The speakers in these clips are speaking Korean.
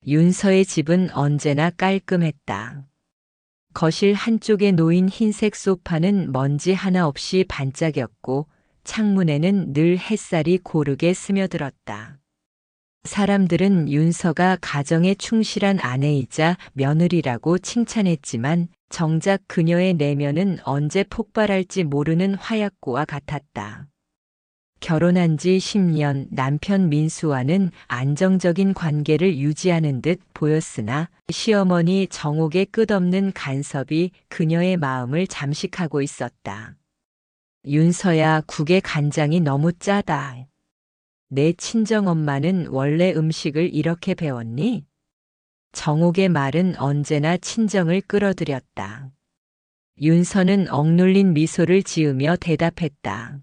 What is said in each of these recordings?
윤서의 집은 언제나 깔끔했다. 거실 한쪽에 놓인 흰색 소파는 먼지 하나 없이 반짝였고 창문에는 늘 햇살이 고르게 스며들었다. 사람들은 윤서가 가정에 충실한 아내이자 며느리라고 칭찬했지만 정작 그녀의 내면은 언제 폭발할지 모르는 화약고와 같았다. 결혼한 지 10년 남편 민수와는 안정적인 관계를 유지하는 듯 보였으나 시어머니 정옥의 끝없는 간섭이 그녀의 마음을 잠식하고 있었다. 윤서야, 국의 간장이 너무 짜다. 내 친정엄마는 원래 음식을 이렇게 배웠니? 정옥의 말은 언제나 친정을 끌어들였다. 윤서는 억눌린 미소를 지으며 대답했다.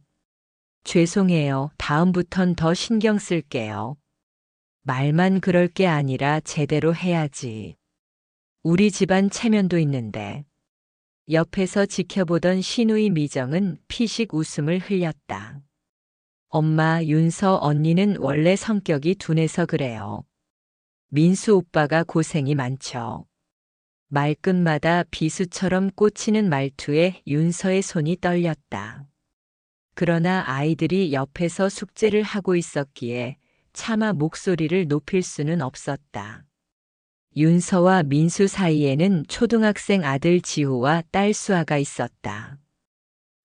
죄송해요. 다음부턴 더 신경 쓸게요. 말만 그럴 게 아니라 제대로 해야지. 우리 집안 체면도 있는데. 옆에서 지켜보던 시누이 미정은 피식 웃음을 흘렸다. 엄마, 윤서 언니는 원래 성격이 둔해서 그래요. 민수 오빠가 고생이 많죠. 말끝마다 비수처럼 꽂히는 말투에 윤서의 손이 떨렸다. 그러나 아이들이 옆에서 숙제를 하고 있었기에 차마 목소리를 높일 수는 없었다. 윤서와 민수 사이에는 초등학생 아들 지호와 딸 수아가 있었다.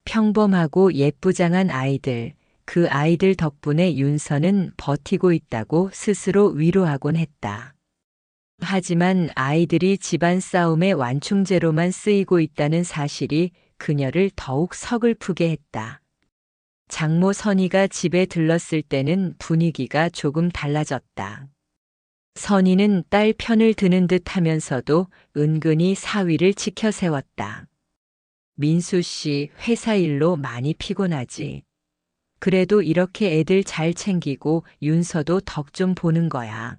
평범하고 예쁘장한 아이들, 그 아이들 덕분에 윤서는 버티고 있다고 스스로 위로하곤 했다. 하지만 아이들이 집안 싸움의 완충제로만 쓰이고 있다는 사실이 그녀를 더욱 서글프게 했다. 장모 선희가 집에 들렀을 때는 분위기가 조금 달라졌다. 선희는 딸 편을 드는 듯 하면서도 은근히 사위를 지켜 세웠다. 민수 씨, 회사 일로 많이 피곤하지. 그래도 이렇게 애들 잘 챙기고 윤서도 덕 좀 보는 거야.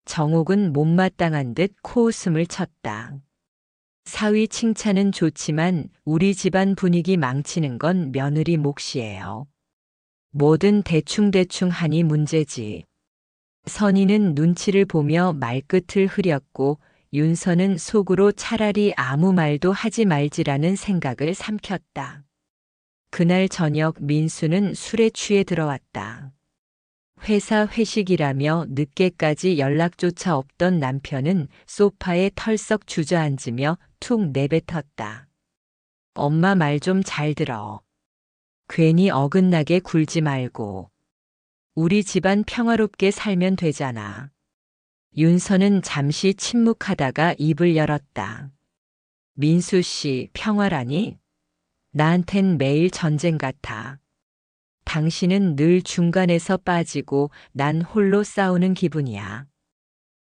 정옥은 못마땅한 듯 코웃음을 쳤다. 사위 칭찬은 좋지만 우리 집안 분위기 망치는 건 며느리 몫이에요. 뭐든 대충대충 하니 문제지. 선희는 눈치를 보며 말끝을 흐렸고 윤서는 속으로 차라리 아무 말도 하지 말지라는 생각을 삼켰다. 그날 저녁 민수는 술에 취해 들어왔다. 회사 회식이라며 늦게까지 연락조차 없던 남편은 소파에 털썩 주저앉으며 툭 내뱉었다. 엄마 말 좀 잘 들어. 괜히 어긋나게 굴지 말고. 우리 집안 평화롭게 살면 되잖아. 윤서는 잠시 침묵하다가 입을 열었다. 민수 씨, 평화라니? 나한텐 매일 전쟁 같아. 당신은 늘 중간에서 빠지고 난 홀로 싸우는 기분이야.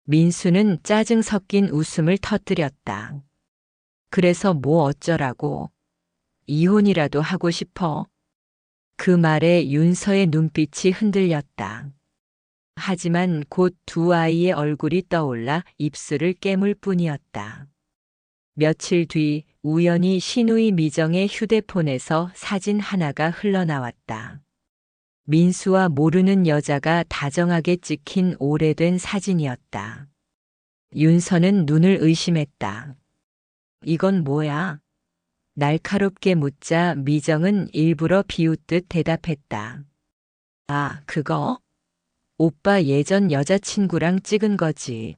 민수는 짜증 섞인 웃음을 터뜨렸다. 그래서 뭐 어쩌라고. 이혼이라도 하고 싶어. 그 말에 윤서의 눈빛이 흔들렸다. 하지만 곧 두 아이의 얼굴이 떠올라 입술을 깨물 뿐이었다. 며칠 뒤 우연히 시누이 미정의 휴대폰에서 사진 하나가 흘러나왔다. 민수와 모르는 여자가 다정하게 찍힌 오래된 사진이었다. 윤서는 눈을 의심했다. 이건 뭐야? 날카롭게 묻자 미정은 일부러 비웃듯 대답했다. 아, 그거? 오빠 예전 여자친구랑 찍은 거지.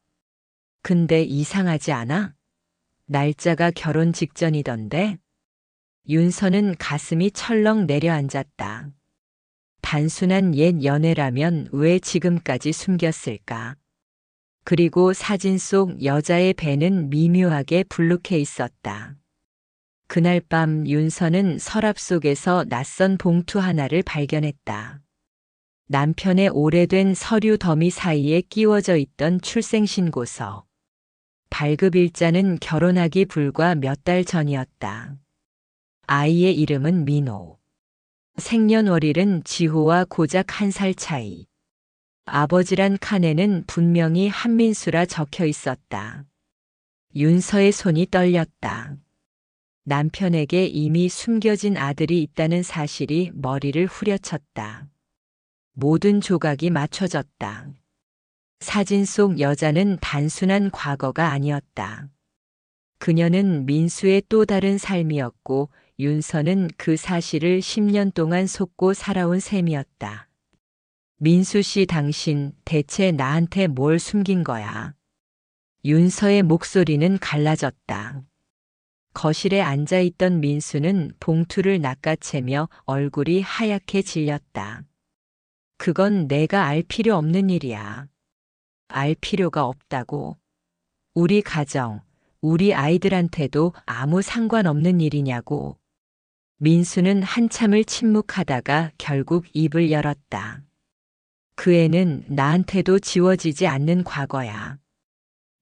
근데 이상하지 않아? 날짜가 결혼 직전이던데? 윤서는 가슴이 철렁 내려앉았다. 단순한 옛 연애라면 왜 지금까지 숨겼을까? 그리고 사진 속 여자의 배는 미묘하게 불룩해 있었다. 그날 밤 윤서는 서랍 속에서 낯선 봉투 하나를 발견했다. 남편의 오래된 서류 더미 사이에 끼워져 있던 출생신고서. 발급일자는 결혼하기 불과 몇 달 전이었다. 아이의 이름은 민호. 생년월일은 지호와 고작 1살 차이. 아버지란 칸에는 분명히 한민수라 적혀 있었다. 윤서의 손이 떨렸다. 남편에게 이미 숨겨진 아들이 있다는 사실이 머리를 후려쳤다. 모든 조각이 맞춰졌다. 사진 속 여자는 단순한 과거가 아니었다. 그녀는 민수의 또 다른 삶이었고 윤서는 그 사실을 10년 동안 속고 살아온 셈이었다. 민수 씨, 당신 대체 나한테 뭘 숨긴 거야? 윤서의 목소리는 갈라졌다. 거실에 앉아있던 민수는 봉투를 낚아채며 얼굴이 하얗게 질렸다. 그건 내가 알 필요 없는 일이야. 알 필요가 없다고. 우리 가정, 우리 아이들한테도 아무 상관없는 일이냐고. 민수는 한참을 침묵하다가 결국 입을 열었다. 그 애는 나한테도 지워지지 않는 과거야.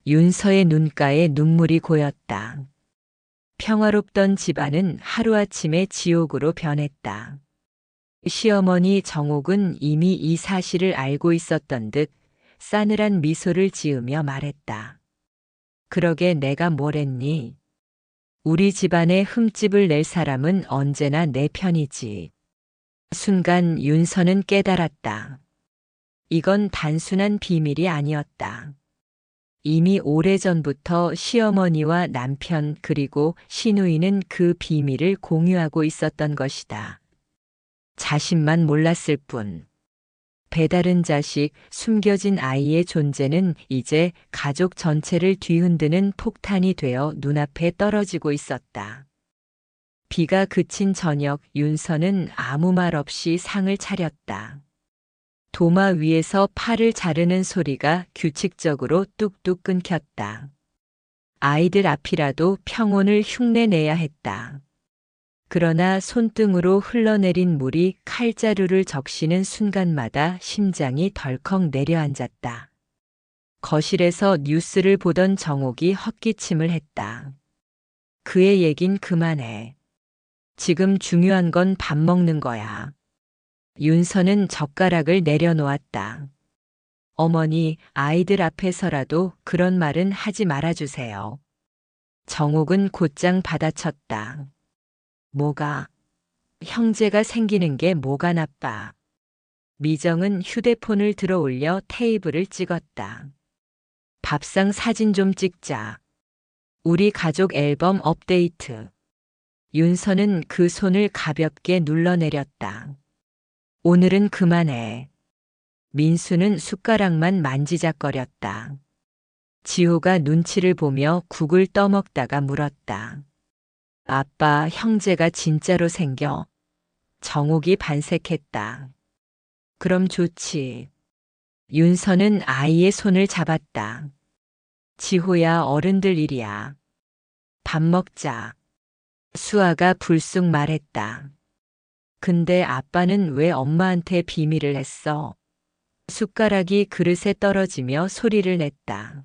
윤서의 눈가에 눈물이 고였다. 평화롭던 집안은 하루아침에 지옥으로 변했다. 시어머니 정옥은 이미 이 사실을 알고 있었던 듯 싸늘한 미소를 지으며 말했다. 그러게 내가 뭘 했니? 우리 집안에 흠집을 낼 사람은 언제나 내 편이지. 순간 윤서는 깨달았다. 이건 단순한 비밀이 아니었다. 이미 오래전부터 시어머니와 남편 그리고 시누이는 그 비밀을 공유하고 있었던 것이다. 자신만 몰랐을 뿐. 배다른 자식, 숨겨진 아이의 존재는 이제 가족 전체를 뒤흔드는 폭탄이 되어 눈앞에 떨어지고 있었다. 비가 그친 저녁, 윤서는 아무 말 없이 상을 차렸다. 도마 위에서 팔을 자르는 소리가 규칙적으로 뚝뚝 끊겼다. 아이들 앞이라도 평온을 흉내내야 했다. 그러나 손등으로 흘러내린 물이 칼자루를 적시는 순간마다 심장이 덜컥 내려앉았다. 거실에서 뉴스를 보던 정옥이 헛기침을 했다. 그의 얘긴 그만해. 지금 중요한 건 밥 먹는 거야. 윤서는 젓가락을 내려놓았다. 어머니, 아이들 앞에서라도 그런 말은 하지 말아주세요. 정옥은 곧장 받아쳤다. 뭐가? 형제가 생기는 게 뭐가 나빠? 미정은 휴대폰을 들어 올려 테이블을 찍었다. 밥상 사진 좀 찍자. 우리 가족 앨범 업데이트. 윤서는 그 손을 가볍게 눌러내렸다. 오늘은 그만해. 민수는 숟가락만 만지작거렸다. 지호가 눈치를 보며 국을 떠먹다가 물었다. 아빠, 형제가 진짜로 생겨? 정옥이 반색했다. 그럼 좋지. 윤서는 아이의 손을 잡았다. 지호야, 어른들 일이야. 밥 먹자. 수아가 불쑥 말했다. 근데 아빠는 왜 엄마한테 비밀을 했어? 숟가락이 그릇에 떨어지며 소리를 냈다.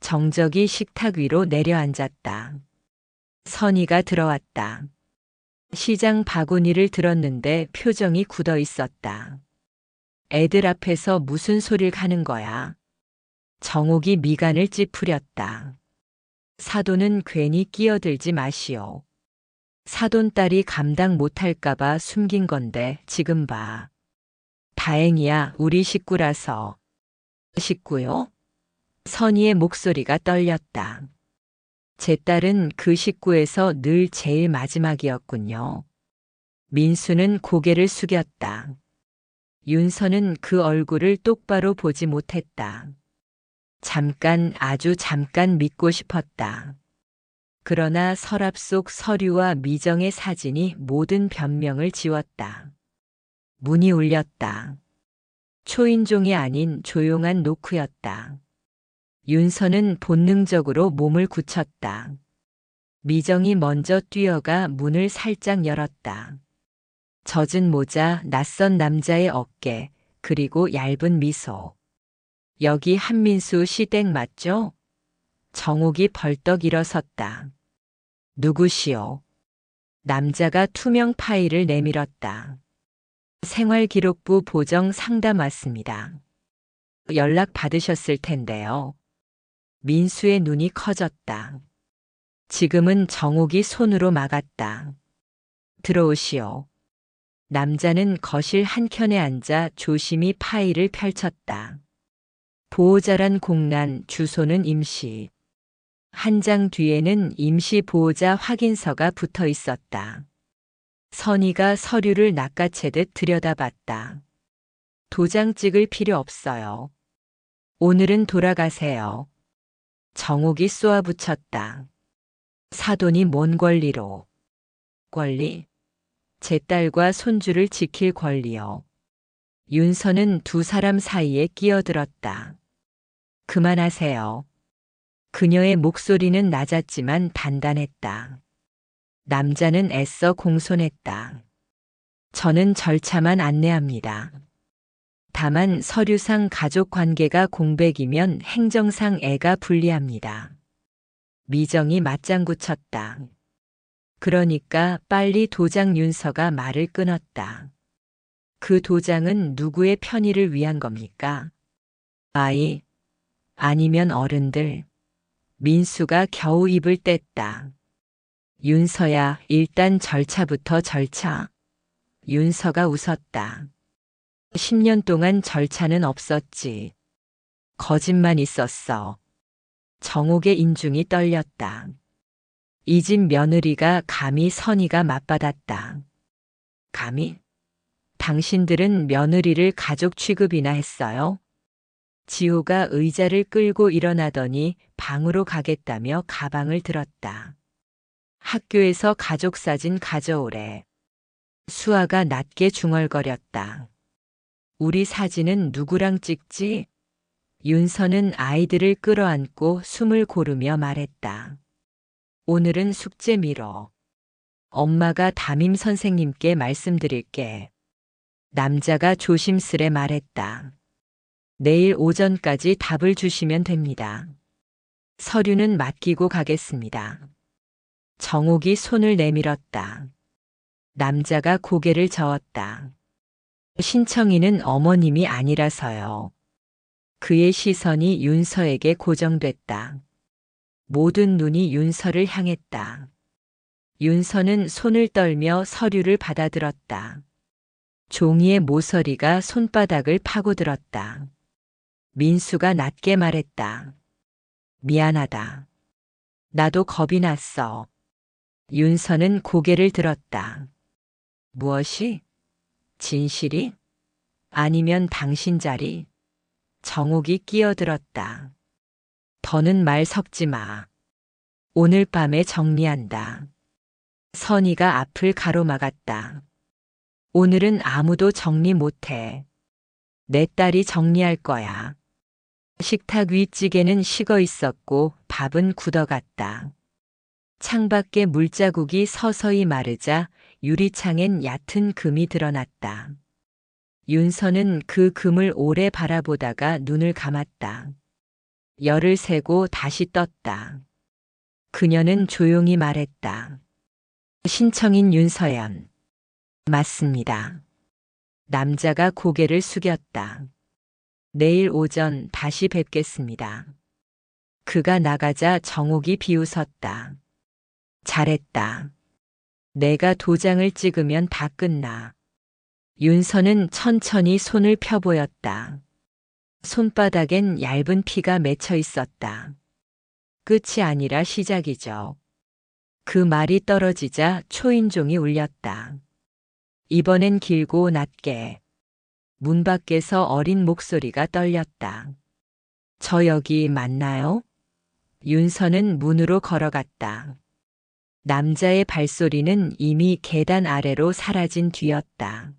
정적이 식탁 위로 내려앉았다. 선희가 들어왔다. 시장 바구니를 들었는데 표정이 굳어 있었다. 애들 앞에서 무슨 소릴 하는 거야? 정옥이 미간을 찌푸렸다. 사돈은 괜히 끼어들지 마시오. 사돈 딸이 감당 못할까봐 숨긴 건데 지금 봐. 다행이야, 우리 식구라서. 식구요? 선희의 목소리가 떨렸다. 제 딸은 그 식구에서 늘 제일 마지막이었군요. 민수는 고개를 숙였다. 윤서는 그 얼굴을 똑바로 보지 못했다. 잠깐, 아주 잠깐 믿고 싶었다. 그러나 서랍 속 서류와 미정의 사진이 모든 변명을 지웠다. 문이 울렸다. 초인종이 아닌 조용한 노크였다. 윤서는 본능적으로 몸을 굳혔다. 미정이 먼저 뛰어가 문을 살짝 열었다. 젖은 모자, 낯선 남자의 어깨, 그리고 얇은 미소. 여기 한민수 씨 댁 맞죠? 정옥이 벌떡 일어섰다. 누구시오? 남자가 투명 파일을 내밀었다. 생활기록부 보정 상담 왔습니다. 연락 받으셨을 텐데요. 민수의 눈이 커졌다. 지금은 정옥이 손으로 막았다. 들어오시오. 남자는 거실 한켠에 앉아 조심히 파일을 펼쳤다. 보호자란 공란, 주소는 임시. 한 장 뒤에는 임시 보호자 확인서가 붙어 있었다. 선희가 서류를 낚아채듯 들여다봤다. 도장 찍을 필요 없어요. 오늘은 돌아가세요. 정옥이 쏘아붙였다. 사돈이 뭔 권리로? 권리? 제 딸과 손주를 지킬 권리요. 윤서는 두 사람 사이에 끼어들었다. 그만하세요. 그녀의 목소리는 낮았지만 단단했다. 남자는 애써 공손했다. 저는 절차만 안내합니다. 다만 서류상 가족 관계가 공백이면 행정상 애가 불리합니다. 미정이 맞장구 쳤다. 그러니까 빨리 도장. 윤서가 말을 끊었다. 그 도장은 누구의 편의를 위한 겁니까? 아이, 아니면 어른들. 민수가 겨우 입을 뗐다. 윤서야, 일단 절차부터 절차. 윤서가 웃었다. 10년 동안 절차는 없었지. 거짓만 있었어. 정옥의 인중이 떨렸다. 이 집 며느리가 감히 선희가 맞받았다. 감히? 당신들은 며느리를 가족 취급이나 했어요? 지호가 의자를 끌고 일어나더니 방으로 가겠다며 가방을 들었다. 학교에서 가족사진 가져오래. 수아가 낮게 중얼거렸다. 우리 사진은 누구랑 찍지? 윤서는 아이들을 끌어안고 숨을 고르며 말했다. 오늘은 숙제 미뤄. 엄마가 담임 선생님께 말씀드릴게. 남자가 조심스레 말했다. 내일 오전까지 답을 주시면 됩니다. 서류는 맡기고 가겠습니다. 정옥이 손을 내밀었다. 남자가 고개를 저었다. 신청인은 어머님이 아니라서요. 그의 시선이 윤서에게 고정됐다. 모든 눈이 윤서를 향했다. 윤서는 손을 떨며 서류를 받아들었다. 종이의 모서리가 손바닥을 파고들었다. 민수가 낮게 말했다. 미안하다. 나도 겁이 났어. 윤서는 고개를 들었다. 무엇이? 진실이? 아니면 당신 자리? 정옥이 끼어들었다. 더는 말 섞지 마. 오늘 밤에 정리한다. 선희가 앞을 가로막았다. 오늘은 아무도 정리 못해. 내 딸이 정리할 거야. 식탁 위 찌개는 식어 있었고 밥은 굳어갔다. 창밖에 물자국이 서서히 마르자 유리창엔 얕은 금이 드러났다. 윤서는 그 금을 오래 바라보다가 눈을 감았다. 열을 세고 다시 떴다. 그녀는 조용히 말했다. 신청인 윤서연. 맞습니다. 남자가 고개를 숙였다. 내일 오전 다시 뵙겠습니다. 그가 나가자 정옥이 비웃었다. 잘했다. 내가 도장을 찍으면 다 끝나. 윤서는 천천히 손을 펴보였다. 손바닥엔 얇은 피가 맺혀 있었다. 끝이 아니라 시작이죠. 그 말이 떨어지자 초인종이 울렸다. 이번엔 길고 낮게. 문 밖에서 어린 목소리가 떨렸다. 저 여기 맞나요? 윤서는 문으로 걸어갔다. 남자의 발소리는 이미 계단 아래로 사라진 뒤였다.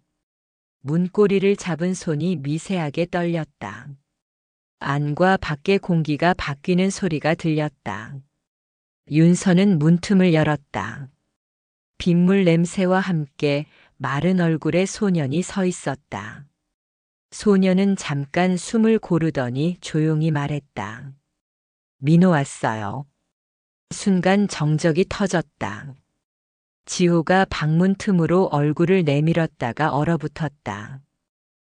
문고리를 잡은 손이 미세하게 떨렸다. 안과 밖의 공기가 바뀌는 소리가 들렸다. 윤서는 문틈을 열었다. 빗물 냄새와 함께 마른 얼굴에 소년이 서 있었다. 소년은 잠깐 숨을 고르더니 조용히 말했다. 민호 왔어요. 순간 정적이 터졌다. 지호가 방문 틈으로 얼굴을 내밀었다가 얼어붙었다.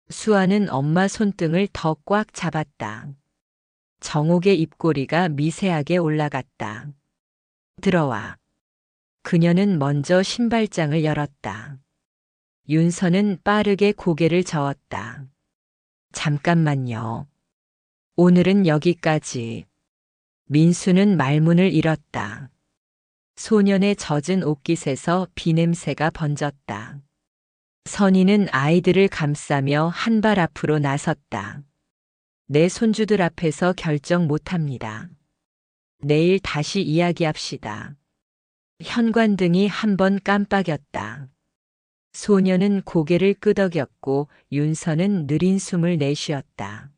수아는 엄마 손등을 더 꽉 잡았다. 정옥의 입꼬리가 미세하게 올라갔다. 들어와. 그녀는 먼저 신발장을 열었다. 윤서는 빠르게 고개를 저었다. 잠깐만요. 오늘은 여기까지. 민수는 말문을 잃었다. 소년의 젖은 옷깃에서 비냄새가 번졌다. 선희는 아이들을 감싸며 한 발 앞으로 나섰다. 내 손주들 앞에서 결정 못합니다. 내일 다시 이야기합시다. 현관등이 한 번 깜빡였다. 소녀는 고개를 끄덕였고 윤서는 느린 숨을 내쉬었다.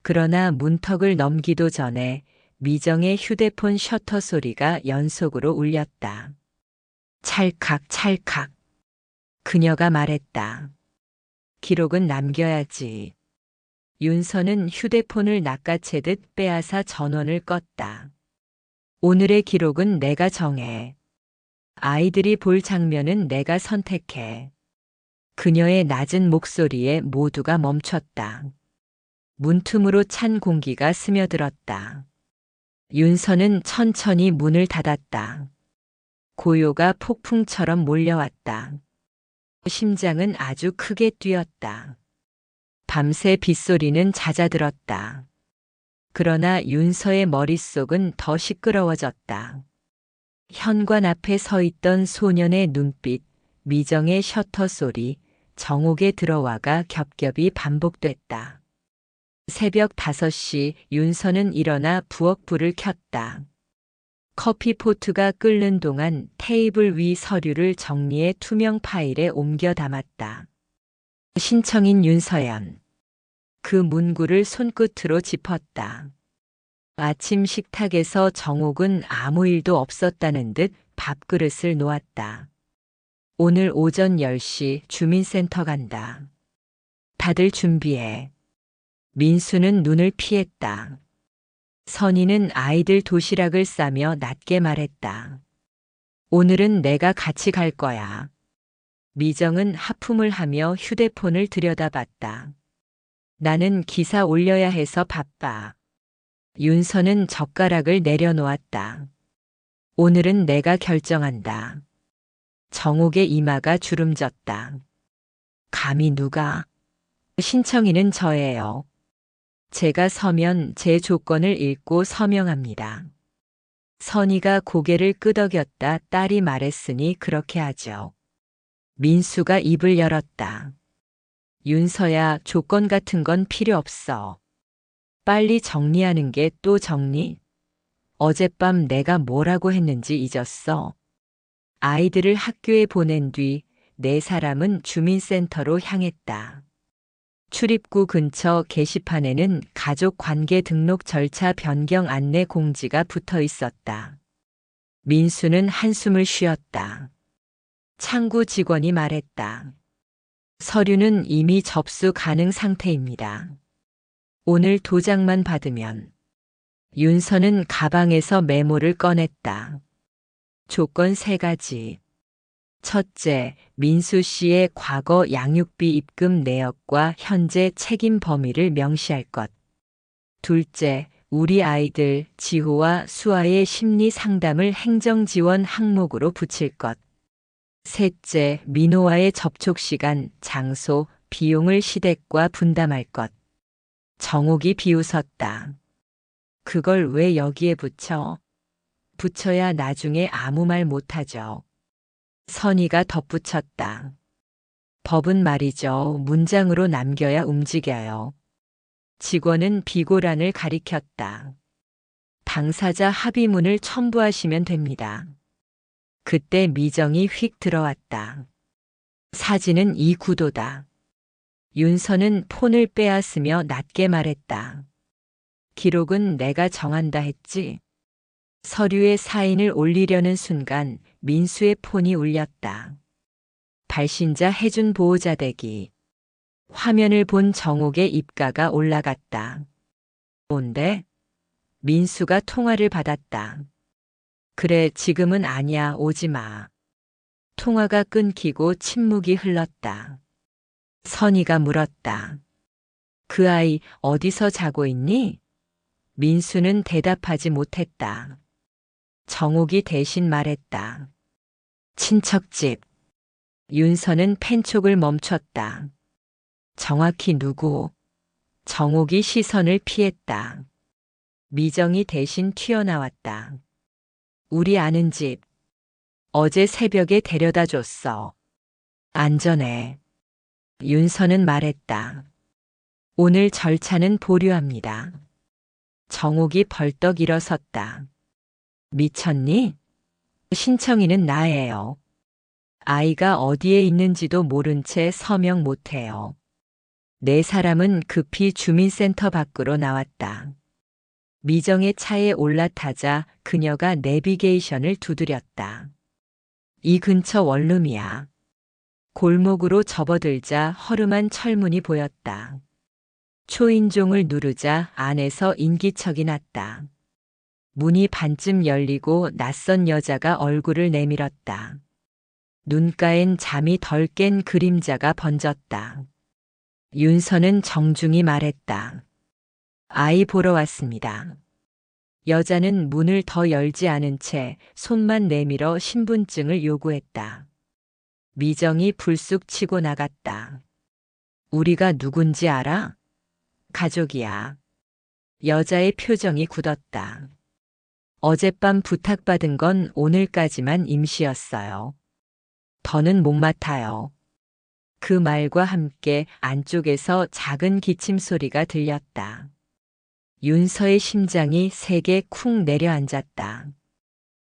그러나 문턱을 넘기도 전에 미정의 휴대폰 셔터 소리가 연속으로 울렸다. 찰칵 찰칵. 그녀가 말했다. 기록은 남겨야지. 윤서는 휴대폰을 낚아채듯 빼앗아 전원을 껐다. 오늘의 기록은 내가 정해. 아이들이 볼 장면은 내가 선택해. 그녀의 낮은 목소리에 모두가 멈췄다. 문틈으로 찬 공기가 스며들었다. 윤서는 천천히 문을 닫았다. 고요가 폭풍처럼 몰려왔다. 심장은 아주 크게 뛰었다. 밤새 빗소리는 잦아들었다. 그러나 윤서의 머릿속은 더 시끄러워졌다. 현관 앞에 서 있던 소년의 눈빛, 미정의 셔터 소리, 정옥의 들어와가 겹겹이 반복됐다. 새벽 5시 윤서는 일어나 부엌불을 켰다. 커피포트가 끓는 동안 테이블 위 서류를 정리해 투명 파일에 옮겨 담았다. 신청인 윤서연. 그 문구를 손끝으로 짚었다. 아침 식탁에서 정옥은 아무 일도 없었다는 듯 밥그릇을 놓았다. 오늘 오전 10시 주민센터 간다. 다들 준비해. 민수는 눈을 피했다. 선희는 아이들 도시락을 싸며 낮게 말했다. 오늘은 내가 같이 갈 거야. 미정은 하품을 하며 휴대폰을 들여다봤다. 나는 기사 올려야 해서 바빠. 윤서는 젓가락을 내려놓았다. 오늘은 내가 결정한다. 정옥의 이마가 주름졌다. 감히 누가? 신청인은 저예요. 제가 서면 제 조건을 읽고 서명합니다. 선희가 고개를 끄덕였다. 딸이 말했으니 그렇게 하죠. 민수가 입을 열었다. 윤서야, 조건 같은 건 필요 없어. 빨리 정리하는 게 또 정리? 어젯밤 내가 뭐라고 했는지 잊었어. 아이들을 학교에 보낸 뒤 네 사람은 주민센터로 향했다. 출입구 근처 게시판에는 가족 관계 등록 절차 변경 안내 공지가 붙어 있었다. 민수는 한숨을 쉬었다. 창구 직원이 말했다. 서류는 이미 접수 가능 상태입니다. 오늘 도장만 받으면. 윤서는 가방에서 메모를 꺼냈다. 조건 3가지. 첫째, 민수 씨의 과거 양육비 입금 내역과 현재 책임 범위를 명시할 것. 둘째, 우리 아이들 지호와 수아의 심리 상담을 행정 지원 항목으로 붙일 것. 셋째, 민호와의 접촉 시간, 장소, 비용을 시댁과 분담할 것. 정옥이 비웃었다. 그걸 왜 여기에 붙여? 붙여야 나중에 아무 말 못하죠. 선희가 덧붙였다. 법은 말이죠. 문장으로 남겨야 움직여요. 직원은 비고란을 가리켰다. 당사자 합의문을 첨부하시면 됩니다. 그때 미정이 휙 들어왔다. 사진은 이 구도다. 윤서는 폰을 빼앗으며 낮게 말했다. 기록은 내가 정한다 했지. 서류에 사인을 올리려는 순간 민수의 폰이 울렸다. 발신자 해준 보호자 대기. 화면을 본 정옥의 입가가 올라갔다. 뭔데? 민수가 통화를 받았다. 그래, 지금은 아니야, 오지 마. 통화가 끊기고 침묵이 흘렀다. 선희가 물었다. 그 아이 어디서 자고 있니? 민수는 대답하지 못했다. 정옥이 대신 말했다. 친척집. 윤서는 펜촉을 멈췄다. 정확히 누구? 정옥이 시선을 피했다. 미정이 대신 튀어나왔다. 우리 아는 집. 어제 새벽에 데려다 줬어. 안전해. 윤서는 말했다. 오늘 절차는 보류합니다. 정옥이 벌떡 일어섰다. 미쳤니? 신청인은 나예요. 아이가 어디에 있는지도 모른 채 서명 못해요. 네 사람은 급히 주민센터 밖으로 나왔다. 미정의 차에 올라타자 그녀가 내비게이션을 두드렸다. 이 근처 원룸이야. 골목으로 접어들자 허름한 철문이 보였다. 초인종을 누르자 안에서 인기척이 났다. 문이 반쯤 열리고 낯선 여자가 얼굴을 내밀었다. 눈가엔 잠이 덜 깬 그림자가 번졌다. 윤서는 정중히 말했다. 아이 보러 왔습니다. 여자는 문을 더 열지 않은 채 손만 내밀어 신분증을 요구했다. 미정이 불쑥 치고 나갔다. 우리가 누군지 알아? 가족이야. 여자의 표정이 굳었다. 어젯밤 부탁받은 건 오늘까지만 임시였어요. 더는 못 맡아요. 그 말과 함께 안쪽에서 작은 기침 소리가 들렸다. 윤서의 심장이 세게 쿵 내려앉았다.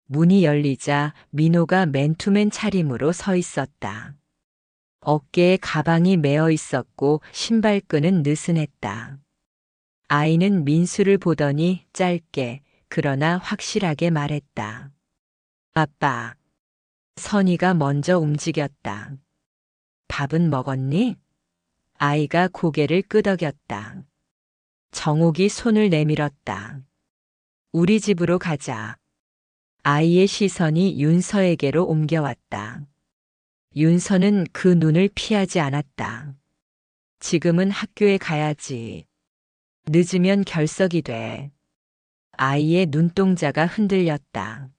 문이 열리자 민호가 맨투맨 차림으로 서 있었다. 어깨에 가방이 매어 있었고 신발끈은 느슨했다. 아이는 민수를 보더니 짧게 그러나 확실하게 말했다. 아빠. 선이가 먼저 움직였다. 밥은 먹었니? 아이가 고개를 끄덕였다. 정옥이 손을 내밀었다. 우리 집으로 가자. 아이의 시선이 윤서에게로 옮겨왔다. 윤서는 그 눈을 피하지 않았다. 지금은 학교에 가야지. 늦으면 결석이 돼. 아이의 눈동자가 흔들렸다.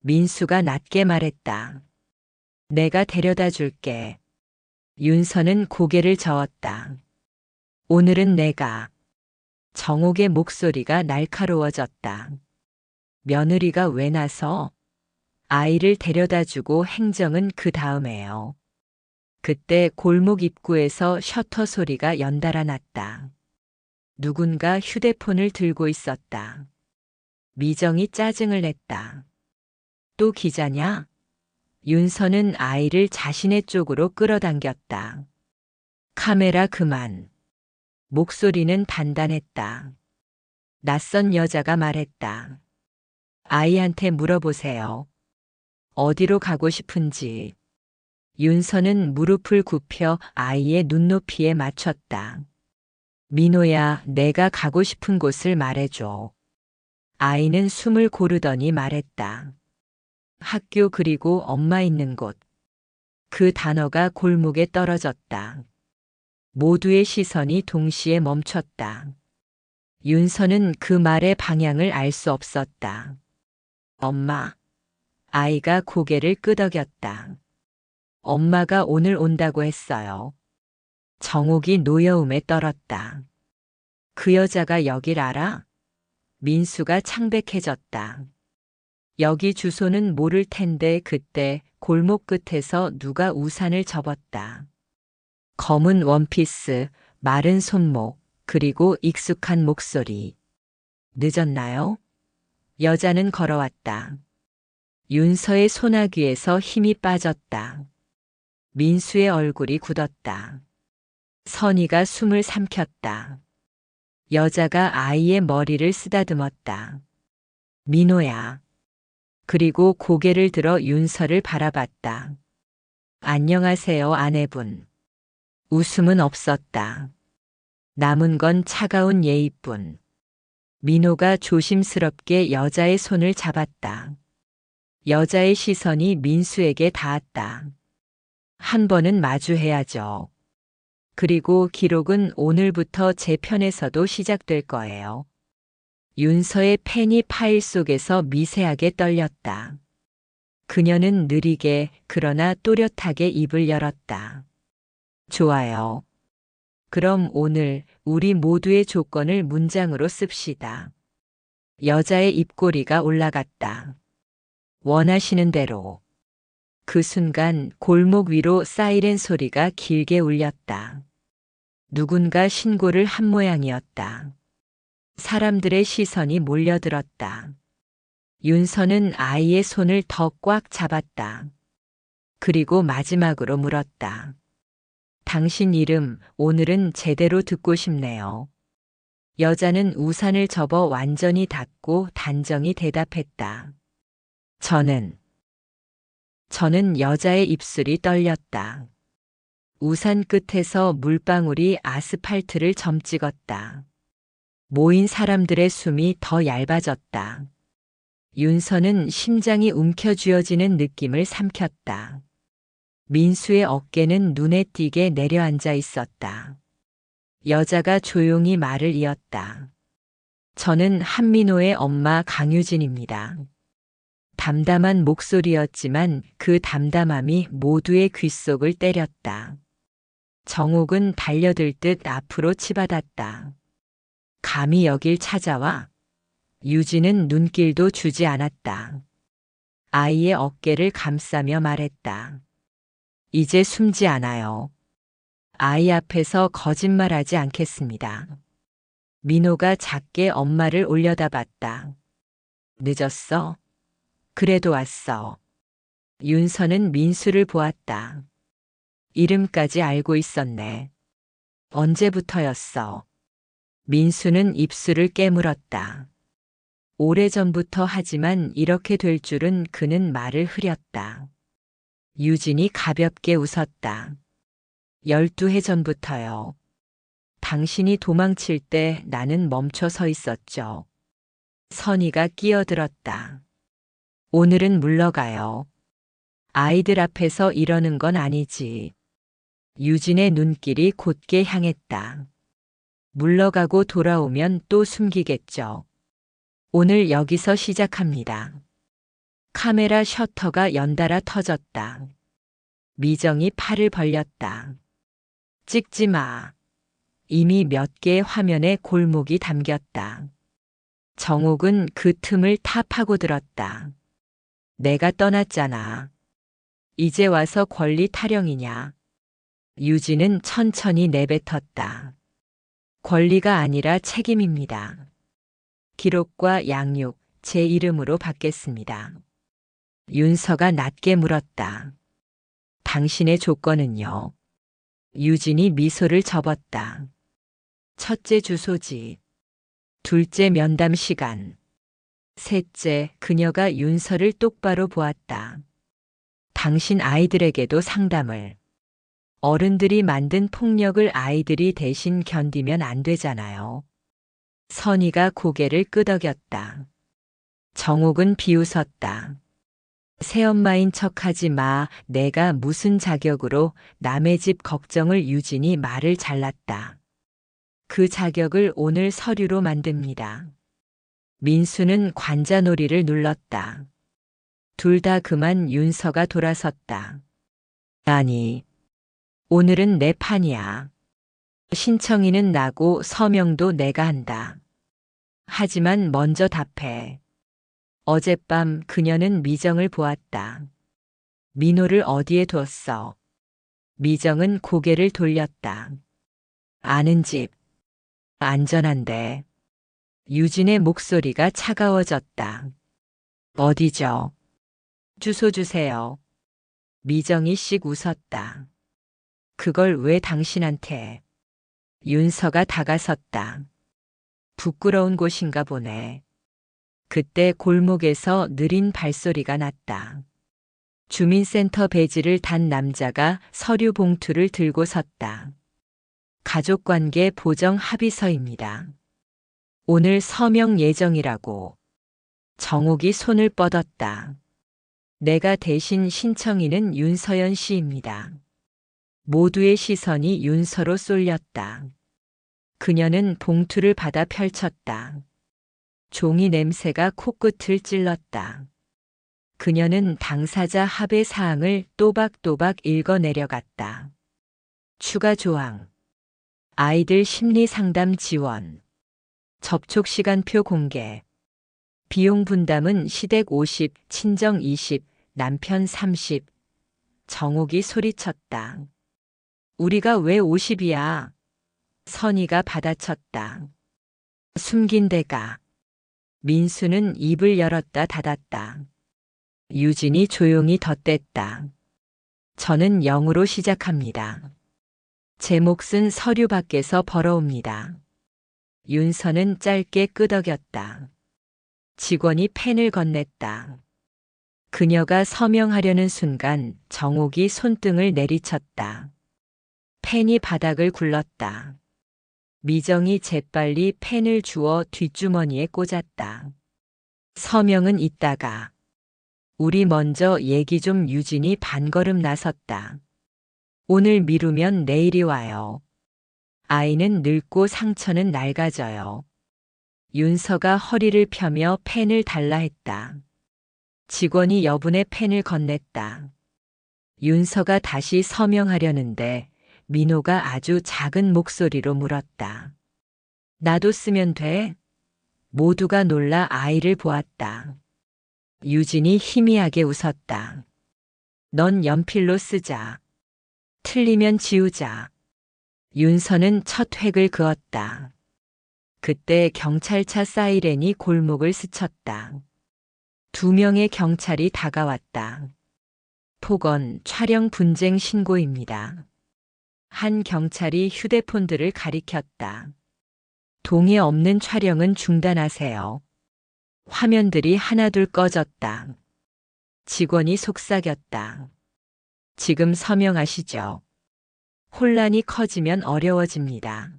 민수가 낮게 말했다. 내가 데려다 줄게. 윤서는 고개를 저었다. 오늘은 내가. 정옥의 목소리가 날카로워졌다. 며느리가 왜 나서? 아이를 데려다 주고 행정은 그 다음에요. 그때 골목 입구에서 셔터 소리가 연달아 났다. 누군가 휴대폰을 들고 있었다. 미정이 짜증을 냈다. 또 기자냐? 윤서는 아이를 자신의 쪽으로 끌어당겼다. 카메라 그만. 목소리는 단단했다. 낯선 여자가 말했다. 아이한테 물어보세요. 어디로 가고 싶은지. 윤서는 무릎을 굽혀 아이의 눈높이에 맞췄다. 민호야, 내가 가고 싶은 곳을 말해줘. 아이는 숨을 고르더니 말했다. 학교 그리고 엄마 있는 곳. 그 단어가 골목에 떨어졌다. 모두의 시선이 동시에 멈췄다. 윤서는 그 말의 방향을 알 수 없었다. 엄마. 아이가 고개를 끄덕였다. 엄마가 오늘 온다고 했어요. 정옥이 노여움에 떨었다. 그 여자가 여길 알아? 민수가 창백해졌다. 여기 주소는 모를 텐데 그때 골목 끝에서 누가 우산을 접었다. 검은 원피스, 마른 손목, 그리고 익숙한 목소리. 늦었나요? 여자는 걸어왔다. 윤서의 소나귀에서 힘이 빠졌다. 민수의 얼굴이 굳었다. 선이가 숨을 삼켰다. 여자가 아이의 머리를 쓰다듬었다. 민호야. 그리고 고개를 들어 윤서를 바라봤다. 안녕하세요, 아내분. 웃음은 없었다. 남은 건 차가운 예의뿐. 민호가 조심스럽게 여자의 손을 잡았다. 여자의 시선이 민수에게 닿았다. 한 번은 마주해야죠. 그리고 기록은 오늘부터 제 편에서도 시작될 거예요. 윤서의 펜이 파일 속에서 미세하게 떨렸다. 그녀는 느리게 그러나 또렷하게 입을 열었다. 좋아요. 그럼 오늘 우리 모두의 조건을 문장으로 씁시다. 여자의 입꼬리가 올라갔다. 원하시는 대로. 그 순간 골목 위로 사이렌 소리가 길게 울렸다. 누군가 신고를 한 모양이었다. 사람들의 시선이 몰려들었다. 윤서는 아이의 손을 더 꽉 잡았다. 그리고 마지막으로 물었다. 당신 이름 오늘은 제대로 듣고 싶네요. 여자는 우산을 접어 완전히 닫고 단정히 대답했다. 저는 여자의 입술이 떨렸다. 우산 끝에서 물방울이 아스팔트를 점찍었다. 모인 사람들의 숨이 더 얇아졌다. 윤서는 심장이 움켜쥐어지는 느낌을 삼켰다. 민수의 어깨는 눈에 띄게 내려앉아 있었다. 여자가 조용히 말을 이었다. 저는 한민호의 엄마 강유진입니다. 담담한 목소리였지만 그 담담함이 모두의 귓속을 때렸다. 정옥은 달려들 듯 앞으로 치받았다. 감히 여길 찾아와? 유진은 눈길도 주지 않았다. 아이의 어깨를 감싸며 말했다. 이제 숨지 않아요. 아이 앞에서 거짓말하지 않겠습니다. 민호가 작게 엄마를 올려다봤다. 늦었어? 그래도 왔어. 윤서는 민수를 보았다. 이름까지 알고 있었네. 언제부터였어? 민수는 입술을 깨물었다. 오래전부터 하지만 이렇게 될 줄은 그는 말을 흐렸다. 유진이 가볍게 웃었다. 12해 전부터요. 당신이 도망칠 때 나는 멈춰 서 있었죠. 선희가 끼어들었다. 오늘은 물러가요. 아이들 앞에서 이러는 건 아니지. 유진의 눈길이 곧게 향했다. 물러가고 돌아오면 또 숨기겠죠. 오늘 여기서 시작합니다. 카메라 셔터가 연달아 터졌다. 미정이 팔을 벌렸다. 찍지 마. 이미 몇 개의 화면에 골목이 담겼다. 정옥은 그 틈을 타 파고들었다. 내가 떠났잖아. 이제 와서 권리 타령이냐. 유진은 천천히 내뱉었다. 권리가 아니라 책임입니다. 기록과 양육, 제 이름으로 받겠습니다. 윤서가 낮게 물었다. 당신의 조건은요? 유진이 미소를 접었다. 첫째 주소지. 둘째 면담 시간. 셋째, 그녀가 윤서를 똑바로 보았다. 당신 아이들에게도 상담을. 어른들이 만든 폭력을 아이들이 대신 견디면 안 되잖아요. 선희가 고개를 끄덕였다. 정옥은 비웃었다. 새엄마인 척하지 마. 내가 무슨 자격으로 남의 집 걱정을. 유진이 말을 잘랐다. 그 자격을 오늘 서류로 만듭니다. 민수는 관자놀이를 눌렀다. 둘 다 그만. 윤서가 돌아섰다. 아니, 오늘은 내 판이야. 신청인은 나고 서명도 내가 한다. 하지만 먼저 답해. 어젯밤 그녀는 미정을 보았다. 민호를 어디에 뒀어? 미정은 고개를 돌렸다. 아는 집. 안전한데. 유진의 목소리가 차가워졌다. 어디죠? 주소 주세요. 미정이 씩 웃었다. 그걸 왜 당신한테? 윤서가 다가섰다. 부끄러운 곳인가 보네. 그때 골목에서 느린 발소리가 났다. 주민센터 배지를 단 남자가 서류 봉투를 들고 섰다. 가족관계 보정 합의서입니다. 오늘 서명 예정이라고. 정옥이 손을 뻗었다. 내가 대신 신청인은 윤서연 씨입니다. 모두의 시선이 윤서로 쏠렸다. 그녀는 봉투를 받아 펼쳤다. 종이 냄새가 코끝을 찔렀다. 그녀는 당사자 합의 사항을 또박또박 읽어 내려갔다. 추가 조항. 아이들 심리 상담 지원. 접촉 시간표 공개. 비용 분담은 시댁 50, 친정 20, 남편 30. 정옥이 소리쳤다. 우리가 왜 50이야? 선희가 받아쳤다. 숨긴 데가. 민수는 입을 열었다 닫았다. 유진이 조용히 덧댔다. 저는 0으로 시작합니다. 제 몫은 서류 밖에서 벌어옵니다. 윤서는 짧게 끄덕였다. 직원이 펜을 건넸다. 그녀가 서명하려는 순간 정옥이 손등을 내리쳤다. 펜이 바닥을 굴렀다. 미정이 재빨리 펜을 주워 뒷주머니에 꽂았다. 서명은 이따가. 우리 먼저 얘기 좀. 유진이 반걸음 나섰다. 오늘 미루면 내일이 와요. 아이는 늙고 상처는 낡아져요. 윤서가 허리를 펴며 펜을 달라 했다. 직원이 여분의 펜을 건넸다. 윤서가 다시 서명하려는데 민호가 아주 작은 목소리로 물었다. 나도 쓰면 돼? 모두가 놀라 아이를 보았다. 유진이 희미하게 웃었다. 넌 연필로 쓰자. 틀리면 지우자. 윤서는 첫 획을 그었다. 그때 경찰차 사이렌이 골목을 스쳤다. 2명의 경찰이 다가왔다. 폭언, 촬영 분쟁 신고입니다. 한 경찰이 휴대폰들을 가리켰다. 동의 없는 촬영은 중단하세요. 화면들이 하나둘 꺼졌다. 직원이 속삭였다. 지금 서명하시죠. 혼란이 커지면 어려워집니다.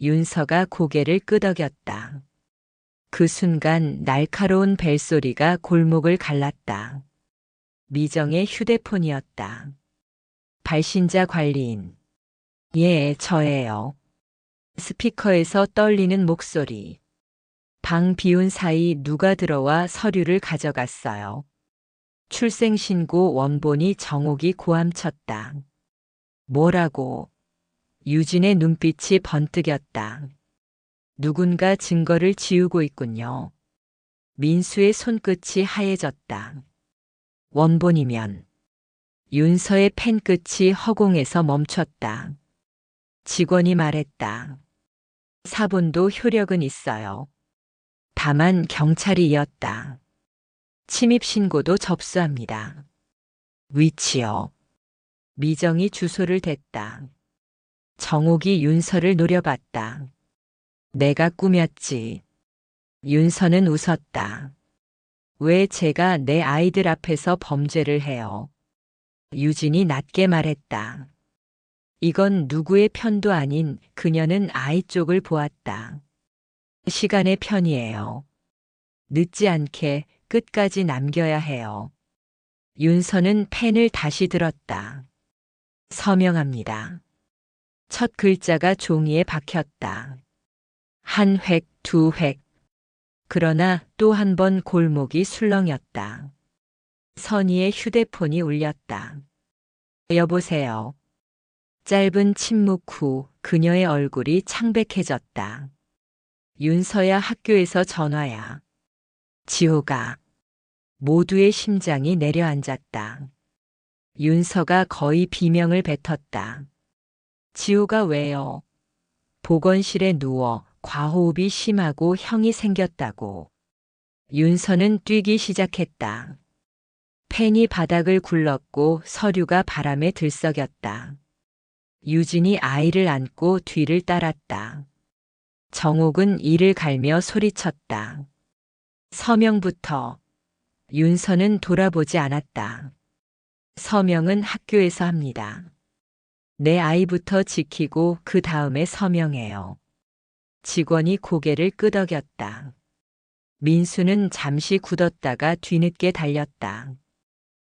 윤서가 고개를 끄덕였다. 그 순간 날카로운 벨소리가 골목을 갈랐다. 미정의 휴대폰이었다. 발신자 관리인. 예, 저예요. 스피커에서 떨리는 목소리. 방 비운 사이 누가 들어와 서류를 가져갔어요. 출생신고 원본이. 정옥이 고함쳤다. 뭐라고? 유진의 눈빛이 번뜩였다. 누군가 증거를 지우고 있군요. 민수의 손끝이 하얘졌다. 원본이면. 윤서의 펜끝이 허공에서 멈췄다. 직원이 말했다. 사본도 효력은 있어요. 다만 경찰이었다. 침입신고도 접수합니다. 위치요. 미정이 주소를 댔다. 정옥이 윤서를 노려봤다. 내가 꾸몄지. 윤서는 웃었다. 왜 제가 내 아이들 앞에서 범죄를 해요? 유진이 낮게 말했다. 이건 누구의 편도 아닌. 그녀는 아이 쪽을 보았다. 시간의 편이에요. 늦지 않게 끝까지 남겨야 해요. 윤서는 펜을 다시 들었다. 서명합니다. 첫 글자가 종이에 박혔다. 한 획, 2획. 그러나 또 한 번 골목이 술렁였다. 선희의 휴대폰이 울렸다. 여보세요. 짧은 침묵 후 그녀의 얼굴이 창백해졌다. 윤서야, 학교에서 전화야. 지호가. 모두의 심장이 내려앉았다. 윤서가 거의 비명을 뱉었다. 지호가 왜요? 보건실에 누워 과호흡이 심하고 형이 생겼다고. 윤서는 뛰기 시작했다. 펜이 바닥을 굴렀고 서류가 바람에 들썩였다. 유진이 아이를 안고 뒤를 따랐다. 정옥은 이를 갈며 소리쳤다. 서명부터. 윤서는 돌아보지 않았다. 서명은 학교에서 합니다. 내 아이부터 지키고 그 다음에 서명해요. 직원이 고개를 끄덕였다. 민수는 잠시 굳었다가 뒤늦게 달렸다.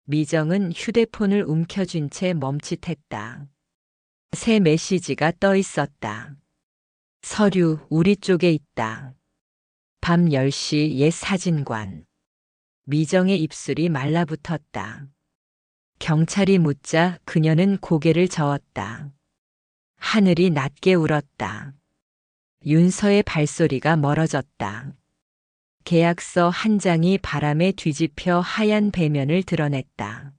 미정은 휴대폰을 움켜쥔 채 멈칫했다. 새 메시지가 떠 있었다. 서류 우리 쪽에 있다. 밤 10시 옛 사진관. 미정의 입술이 말라붙었다. 경찰이 묻자 그녀는 고개를 저었다. 하늘이 낮게 울었다. 윤서의 발소리가 멀어졌다. 계약서 한 장이 바람에 뒤집혀 하얀 배면을 드러냈다.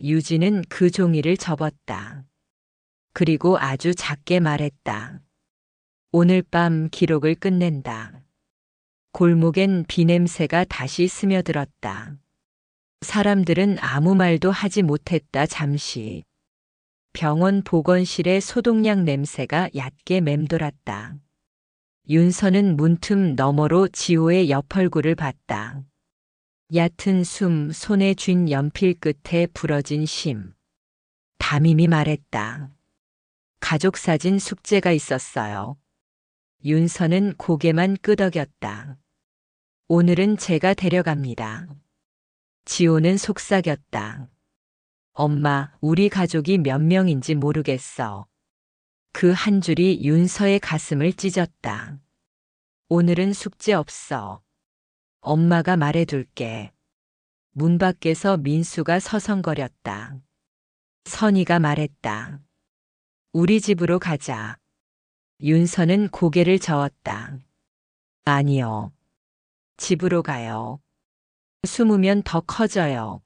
유진은 그 종이를 접었다. 그리고 아주 작게 말했다. 오늘 밤 기록을 끝낸다. 골목엔 비냄새가 다시 스며들었다. 사람들은 아무 말도 하지 못했다. 잠시. 병원 보건실의 소독약 냄새가 얕게 맴돌았다. 윤서는 문틈 너머로 지호의 옆얼굴을 봤다. 얕은 숨, 손에 쥔 연필 끝에 부러진 심. 담임이 말했다. 가족사진 숙제가 있었어요. 윤서는 고개만 끄덕였다. 오늘은 제가 데려갑니다. 지호는 속삭였다. 엄마, 우리 가족이 몇 명인지 모르겠어. 그 한 줄이 윤서의 가슴을 찢었다. 오늘은 숙제 없어. 엄마가 말해둘게. 문 밖에서 민수가 서성거렸다. 선이가 말했다. 우리 집으로 가자. 윤서는 고개를 저었다. 아니요. 집으로 가요. 숨으면 더 커져요.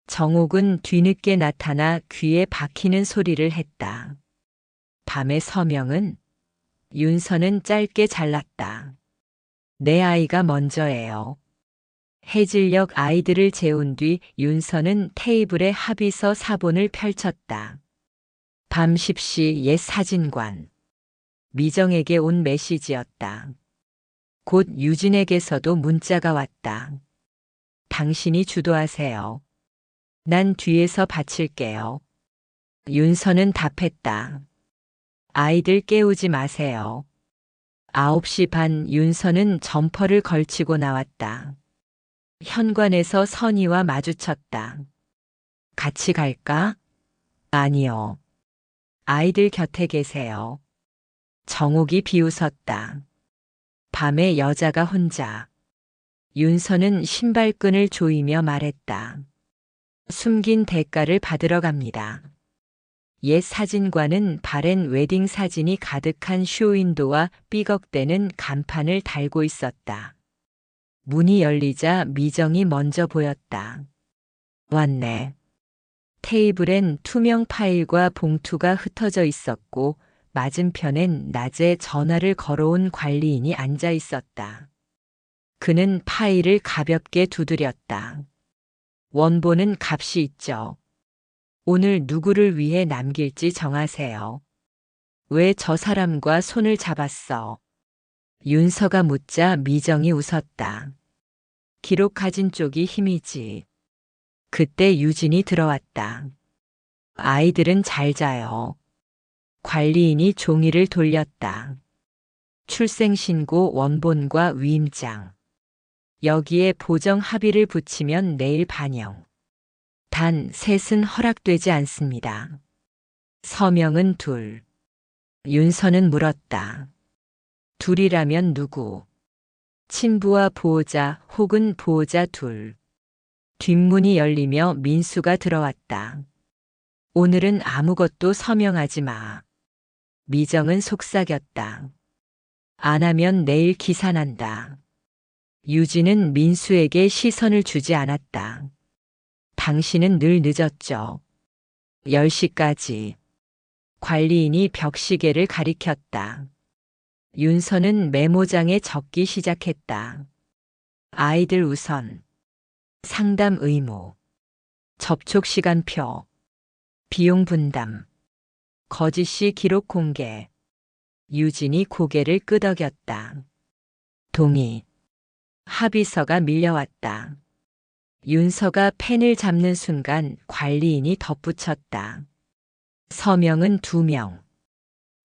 정옥은 뒤늦게 나타나 귀에 박히는 소리를 했다. 밤의 서명은? 윤서는 짧게 잘랐다. 내 아이가 먼저예요. 해질녘 아이들을 재운 뒤 윤서는 테이블에 합의서 사본을 펼쳤다. 밤 10시 옛 사진관. 미정에게 온 메시지였다. 곧 유진에게서도 문자가 왔다. 당신이 주도하세요. 난 뒤에서 바칠게요. 윤서는 답했다. 아이들 깨우지 마세요. 9시 반 윤서는 점퍼를 걸치고 나왔다. 현관에서 선희와 마주쳤다. 같이 갈까? 아니요. 아이들 곁에 계세요. 정옥이 비웃었다. 밤에 여자가 혼자. 윤서는 신발끈을 조이며 말했다. 숨긴 대가를 받으러 갑니다. 옛 사진관은 바랜 웨딩 사진이 가득한 쇼윈도와 삐걱대는 간판을 달고 있었다. 문이 열리자 미정이 먼저 보였다. 왔네. 테이블엔 투명 파일과 봉투가 흩어져 있었고 맞은편엔 낮에 전화를 걸어온 관리인이 앉아 있었다. 그는 파일을 가볍게 두드렸다. 원본은 값이 있죠. 오늘 누구를 위해 남길지 정하세요. 왜 저 사람과 손을 잡았어? 윤서가 묻자 미정이 웃었다. 기록가진 쪽이 힘이지. 그때 유진이 들어왔다. 아이들은 잘 자요. 관리인이 종이를 돌렸다. 출생신고 원본과 위임장. 여기에 보정 합의를 붙이면 내일 반영. 단 셋은 허락되지 않습니다. 서명은 둘. 윤서는 물었다. 둘이라면 누구? 친부와 보호자 혹은 보호자 둘. 뒷문이 열리며 민수가 들어왔다. 오늘은 아무것도 서명하지 마. 미정은 속삭였다. 안 하면 내일 기사 난다. 유진은 민수에게 시선을 주지 않았다. 당신은 늘 늦었죠. 10시까지. 관리인이 벽시계를 가리켰다. 윤서는 메모장에 적기 시작했다. 아이들 우선. 상담 의무. 접촉 시간표. 비용 분담. 거짓이 기록 공개. 유진이 고개를 끄덕였다. 동의. 합의서가 밀려왔다. 윤서가 펜을 잡는 순간 관리인이 덧붙였다. 서명은 2명.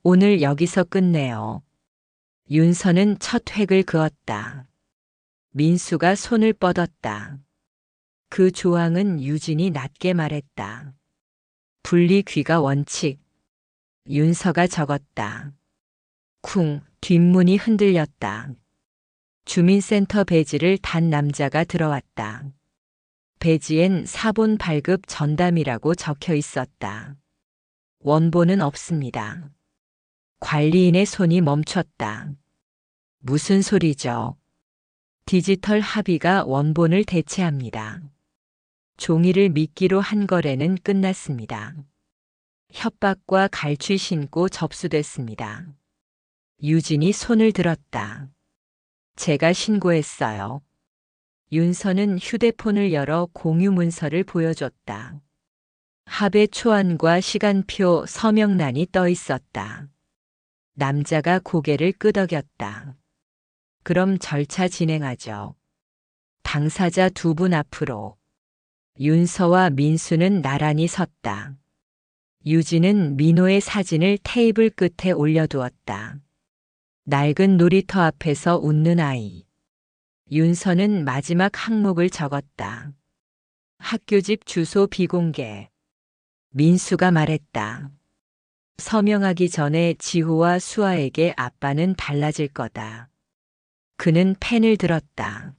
오늘 여기서 끝내요. 윤서는 첫 획을 그었다. 민수가 손을 뻗었다. 그 조항은 유진이 낮게 말했다. 분리 귀가 원칙. 윤서가 적었다. 쿵, 뒷문이 흔들렸다. 주민센터 배지를 단 남자가 들어왔다. 배지엔 사본 발급 전담이라고 적혀 있었다. 원본은 없습니다. 관리인의 손이 멈췄다. 무슨 소리죠? 디지털 합의가 원본을 대체합니다. 종이를 미끼로 한 거래는 끝났습니다. 협박과 갈취 신고 접수됐습니다. 유진이 손을 들었다. 제가 신고했어요. 윤서는 휴대폰을 열어 공유 문서를 보여줬다. 합의 초안과 시간표 서명란이 떠 있었다. 남자가 고개를 끄덕였다. 그럼 절차 진행하죠. 당사자 두 분 앞으로. 윤서와 민수는 나란히 섰다. 유진은 민호의 사진을 테이블 끝에 올려두었다. 낡은 놀이터 앞에서 웃는 아이. 윤서는 마지막 항목을 적었다. 학교집 주소 비공개. 민수가 말했다. 서명하기 전에 지호와 수아에게 아빠는 달라질 거다. 그는 펜을 들었다.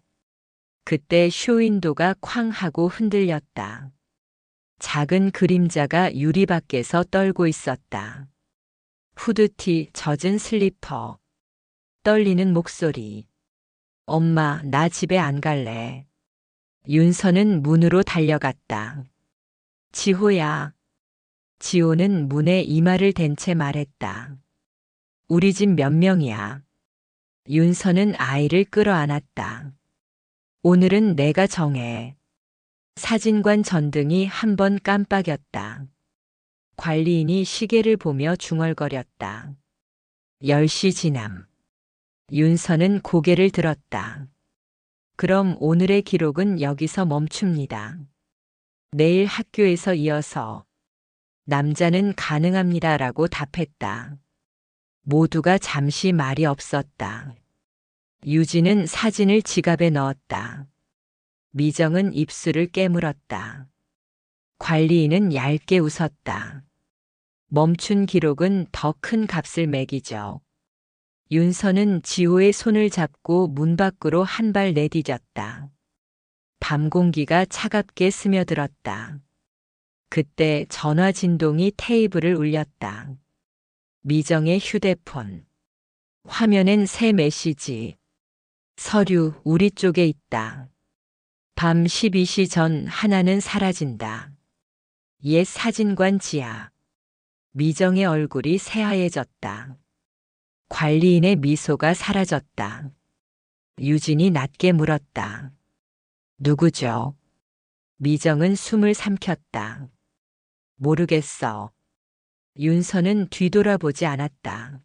그때 쇼윈도가 쾅 하고 흔들렸다. 작은 그림자가 유리 밖에서 떨고 있었다. 후드티, 젖은 슬리퍼. 떨리는 목소리. 엄마, 나 집에 안 갈래. 윤서는 문으로 달려갔다. 지호야. 지호는 문에 이마를 댄 채 말했다. 우리 집 몇 명이야? 윤서는 아이를 끌어안았다. 오늘은 내가 정해. 사진관 전등이 한 번 깜빡였다. 관리인이 시계를 보며 중얼거렸다. 10시 지남. 윤서는 고개를 들었다. 그럼 오늘의 기록은 여기서 멈춥니다. 내일 학교에서 이어서. 남자는 가능합니다라고 답했다. 모두가 잠시 말이 없었다. 유진은 사진을 지갑에 넣었다. 미정은 입술을 깨물었다. 관리인은 얇게 웃었다. 멈춘 기록은 더 큰 값을 매기죠. 윤서는 지호의 손을 잡고 문 밖으로 한 발 내디뎠다. 밤 공기가 차갑게 스며들었다. 그때 전화 진동이 테이블을 울렸다. 미정의 휴대폰. 화면엔 새 메시지. 서류, 우리 쪽에 있다. 밤 12시 전 하나는 사라진다. 옛 사진관 지하. 미정의 얼굴이 새하얘졌다. 관리인의 미소가 사라졌다. 유진이 낮게 물었다. 누구죠? 미정은 숨을 삼켰다. 모르겠어. 윤서는 뒤돌아보지 않았다.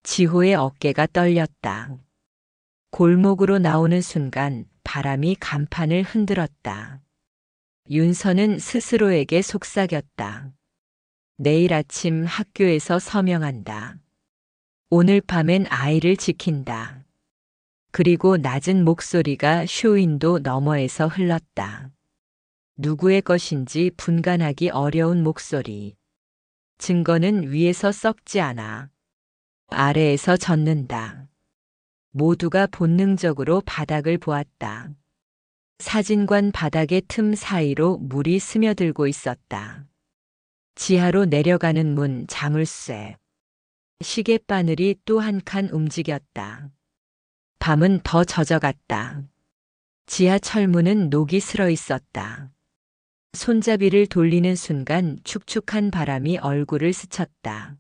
지호의 어깨가 떨렸다. 골목으로 나오는 순간 바람이 간판을 흔들었다. 윤서는 스스로에게 속삭였다. 내일 아침 학교에서 서명한다. 오늘 밤엔 아이를 지킨다. 그리고 낮은 목소리가 쇼윈도 너머에서 흘렀다. 누구의 것인지 분간하기 어려운 목소리. 증거는 위에서 썩지 않아. 아래에서 젖는다. 모두가 본능적으로 바닥을 보았다. 사진관 바닥의 틈 사이로 물이 스며들고 있었다. 지하로 내려가는 문 자물쇠. 시계바늘이 또 한 칸 움직였다. 밤은 더 젖어갔다. 지하철문은 녹이 슬어 있었다. 손잡이를 돌리는 순간 축축한 바람이 얼굴을 스쳤다.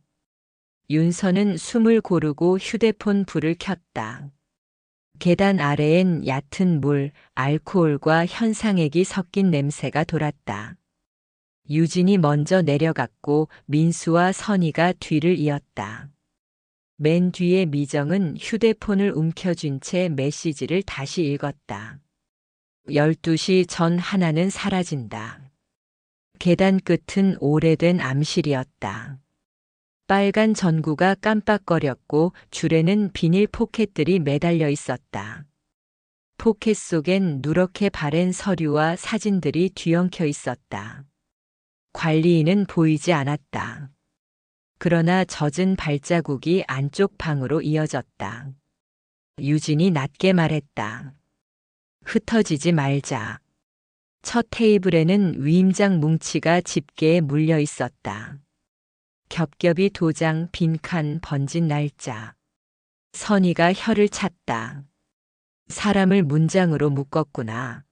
윤서는 숨을 고르고 휴대폰 불을 켰다. 계단 아래엔 얕은 물, 알코올과 현상액이 섞인 냄새가 돌았다. 유진이 먼저 내려갔고 민수와 선희가 뒤를 이었다. 맨 뒤에 미정은 휴대폰을 움켜쥔 채 메시지를 다시 읽었다. 12시 전 하나는 사라진다. 계단 끝은 오래된 암실이었다. 빨간 전구가 깜빡거렸고 줄에는 비닐 포켓들이 매달려 있었다. 포켓 속엔 누렇게 바랜 서류와 사진들이 뒤엉켜 있었다. 관리인은 보이지 않았다. 그러나 젖은 발자국이 안쪽 방으로 이어졌다. 유진이 낮게 말했다. 흩어지지 말자. 첫 테이블에는 위임장 뭉치가 집게에 물려 있었다. 겹겹이 도장, 빈칸, 번진 날짜. 선이가 혀를 찼다. 사람을 문장으로 묶었구나.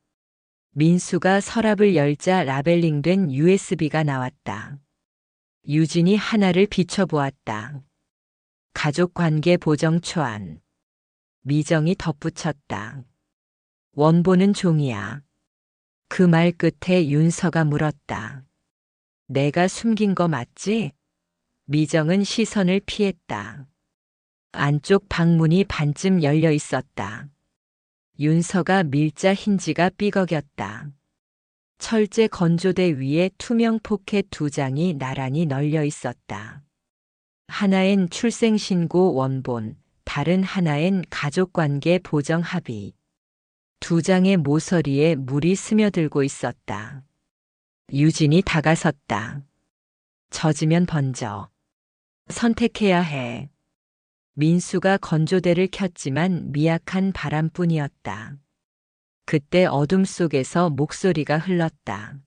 민수가 서랍을 열자 라벨링된 USB가 나왔다. 유진이 하나를 비춰보았다. 가족관계 보정 초안. 미정이 덧붙였다. 원본은 종이야. 그 말 끝에 윤서가 물었다. 내가 숨긴 거 맞지? 미정은 시선을 피했다. 안쪽 방문이 반쯤 열려 있었다. 윤서가 밀자 힌지가 삐걱였다. 철제 건조대 위에 투명 포켓 2장이 나란히 널려 있었다. 하나엔 출생신고 원본, 다른 하나엔 가족관계 보정 합의. 2장의 모서리에 물이 스며들고 있었다. 유진이 다가섰다. 젖으면 번져. 선택해야 해. 민수가 건조대를 켰지만 미약한 바람뿐이었다. 그때 어둠 속에서 목소리가 흘렀다.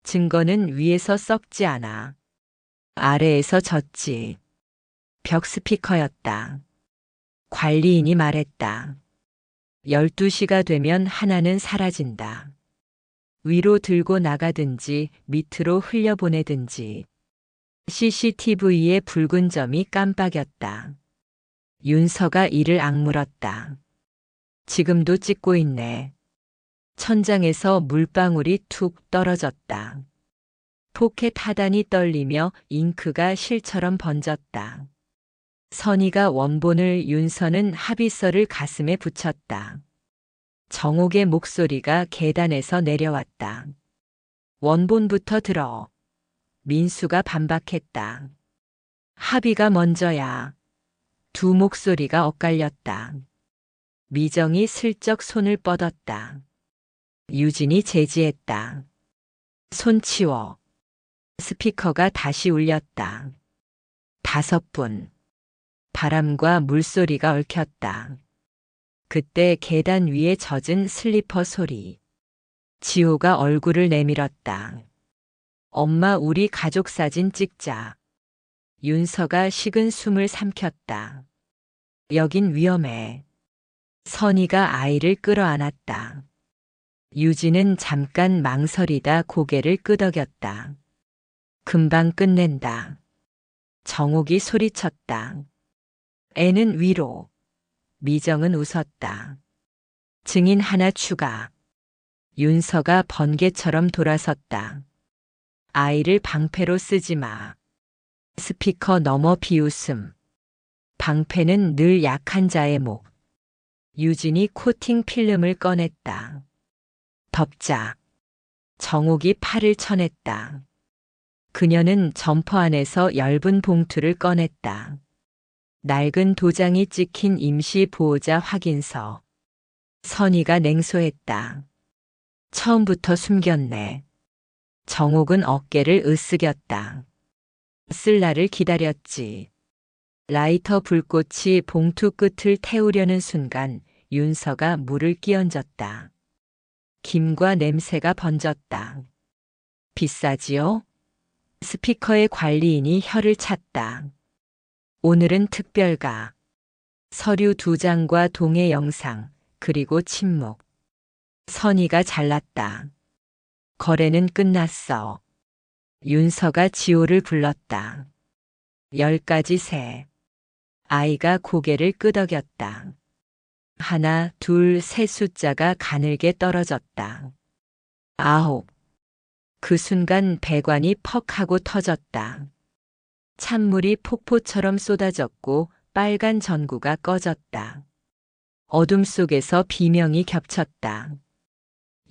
증거는 위에서 썩지 않아. 아래에서 젖지. 벽 스피커였다. 관리인이 말했다. 12시가 되면 하나는 사라진다. 위로 들고 나가든지 밑으로 흘려보내든지. CCTV의 붉은 점이 깜빡였다. 윤서가 이를 악물었다. 지금도 찍고 있네. 천장에서 물방울이 툭 떨어졌다. 포켓 하단이 떨리며 잉크가 실처럼 번졌다. 선이가 원본을, 윤서는 합의서를 가슴에 붙였다. 정옥의 목소리가 계단에서 내려왔다. 원본부터 들어. 민수가 반박했다. 합의가 먼저야. 두 목소리가 엇갈렸다. 미정이 슬쩍 손을 뻗었다. 유진이 제지했다. 손 치워. 스피커가 다시 울렸다. 5분. 바람과 물소리가 얽혔다. 그때 계단 위에 젖은 슬리퍼 소리. 지호가 얼굴을 내밀었다. 엄마, 우리 가족 사진 찍자. 윤서가 식은 숨을 삼켰다. 여긴 위험해. 선이가 아이를 끌어안았다. 유진은 잠깐 망설이다 고개를 끄덕였다. 금방 끝낸다. 정옥이 소리쳤다. 애는 위로. 미정은 웃었다. 증인 하나 추가. 윤서가 번개처럼 돌아섰다. 아이를 방패로 쓰지 마. 스피커 너머 비웃음. 방패는 늘 약한 자의 목. 유진이 코팅 필름을 꺼냈다. 덮자. 정옥이 팔을 쳐냈다. 그녀는 점퍼 안에서 엷은 봉투를 꺼냈다. 낡은 도장이 찍힌 임시 보호자 확인서. 선이가 냉소했다. 처음부터 숨겼네. 정옥은 어깨를 으쓱였다. 쓸 날을 기다렸지. 라이터 불꽃이 봉투 끝을 태우려는 순간 윤서가 물을 끼얹었다. 김과 냄새가 번졌다. 비싸지요? 스피커의 관리인이 혀를 찼다. 오늘은 특별가. 서류 2장과 동해 영상, 그리고 침묵. 선이가 잘났다. 거래는 끝났어. 윤서가 지호를 불렀다. 10가지 세. 아이가 고개를 끄덕였다. 하나, 둘, 셋 숫자가 가늘게 떨어졌다. 9. 그 순간 배관이 퍽 하고 터졌다. 찬물이 폭포처럼 쏟아졌고 빨간 전구가 꺼졌다. 어둠 속에서 비명이 겹쳤다.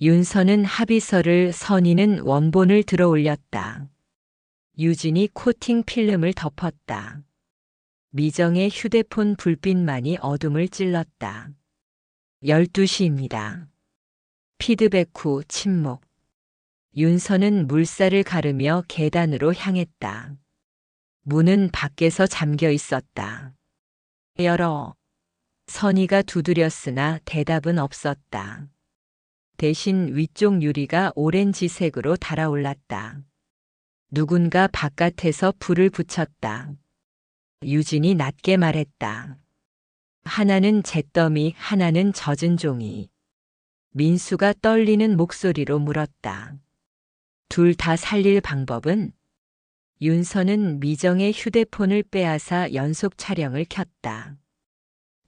윤서는 합의서를, 선이는 원본을 들어 올렸다. 유진이 코팅 필름을 덮었다. 미정의 휴대폰 불빛만이 어둠을 찔렀다. 12시입니다. 피드백 후 침묵. 윤서는 물살을 가르며 계단으로 향했다. 문은 밖에서 잠겨 있었다. 열어. 선이가 두드렸으나 대답은 없었다. 대신 위쪽 유리가 오렌지색으로 달아올랐다. 누군가 바깥에서 불을 붙였다. 유진이 낮게 말했다. 하나는 잿더미, 하나는 젖은 종이. 민수가 떨리는 목소리로 물었다. 둘 다 살릴 방법은? 윤서는 미정의 휴대폰을 빼앗아 연속 촬영을 켰다.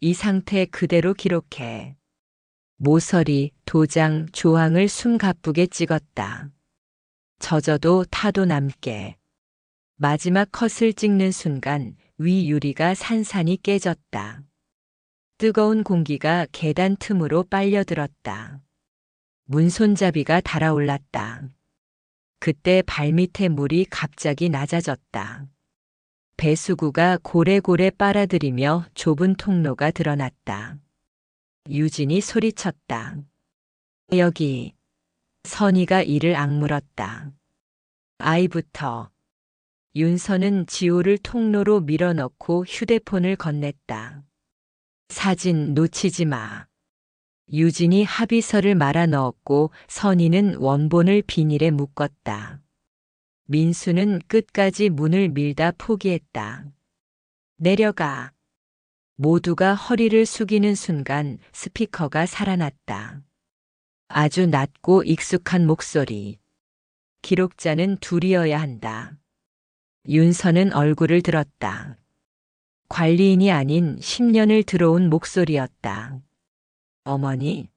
이 상태 그대로 기록해. 모서리, 도장, 조항을 숨가쁘게 찍었다. 젖어도 타도 남게. 마지막 컷을 찍는 순간 위 유리가 산산이 깨졌다. 뜨거운 공기가 계단 틈으로 빨려들었다. 문손잡이가 달아올랐다. 그때 발밑에 물이 갑자기 낮아졌다. 배수구가 고래고래 빨아들이며 좁은 통로가 드러났다. 유진이 소리쳤다. 여기. 선이가 이를 악물었다. 아이부터. 윤서는 지호를 통로로 밀어넣고 휴대폰을 건넸다. 사진 놓치지 마. 유진이 합의서를 말아 넣었고 선이는 원본을 비닐에 묶었다. 민수는 끝까지 문을 밀다 포기했다. 내려가. 모두가 허리를 숙이는 순간 스피커가 살아났다. 아주 낮고 익숙한 목소리. 기록자는 둘이어야 한다. 윤서는 얼굴을 들었다. 관리인이 아닌 10년을 들어온 목소리였다. 어머니.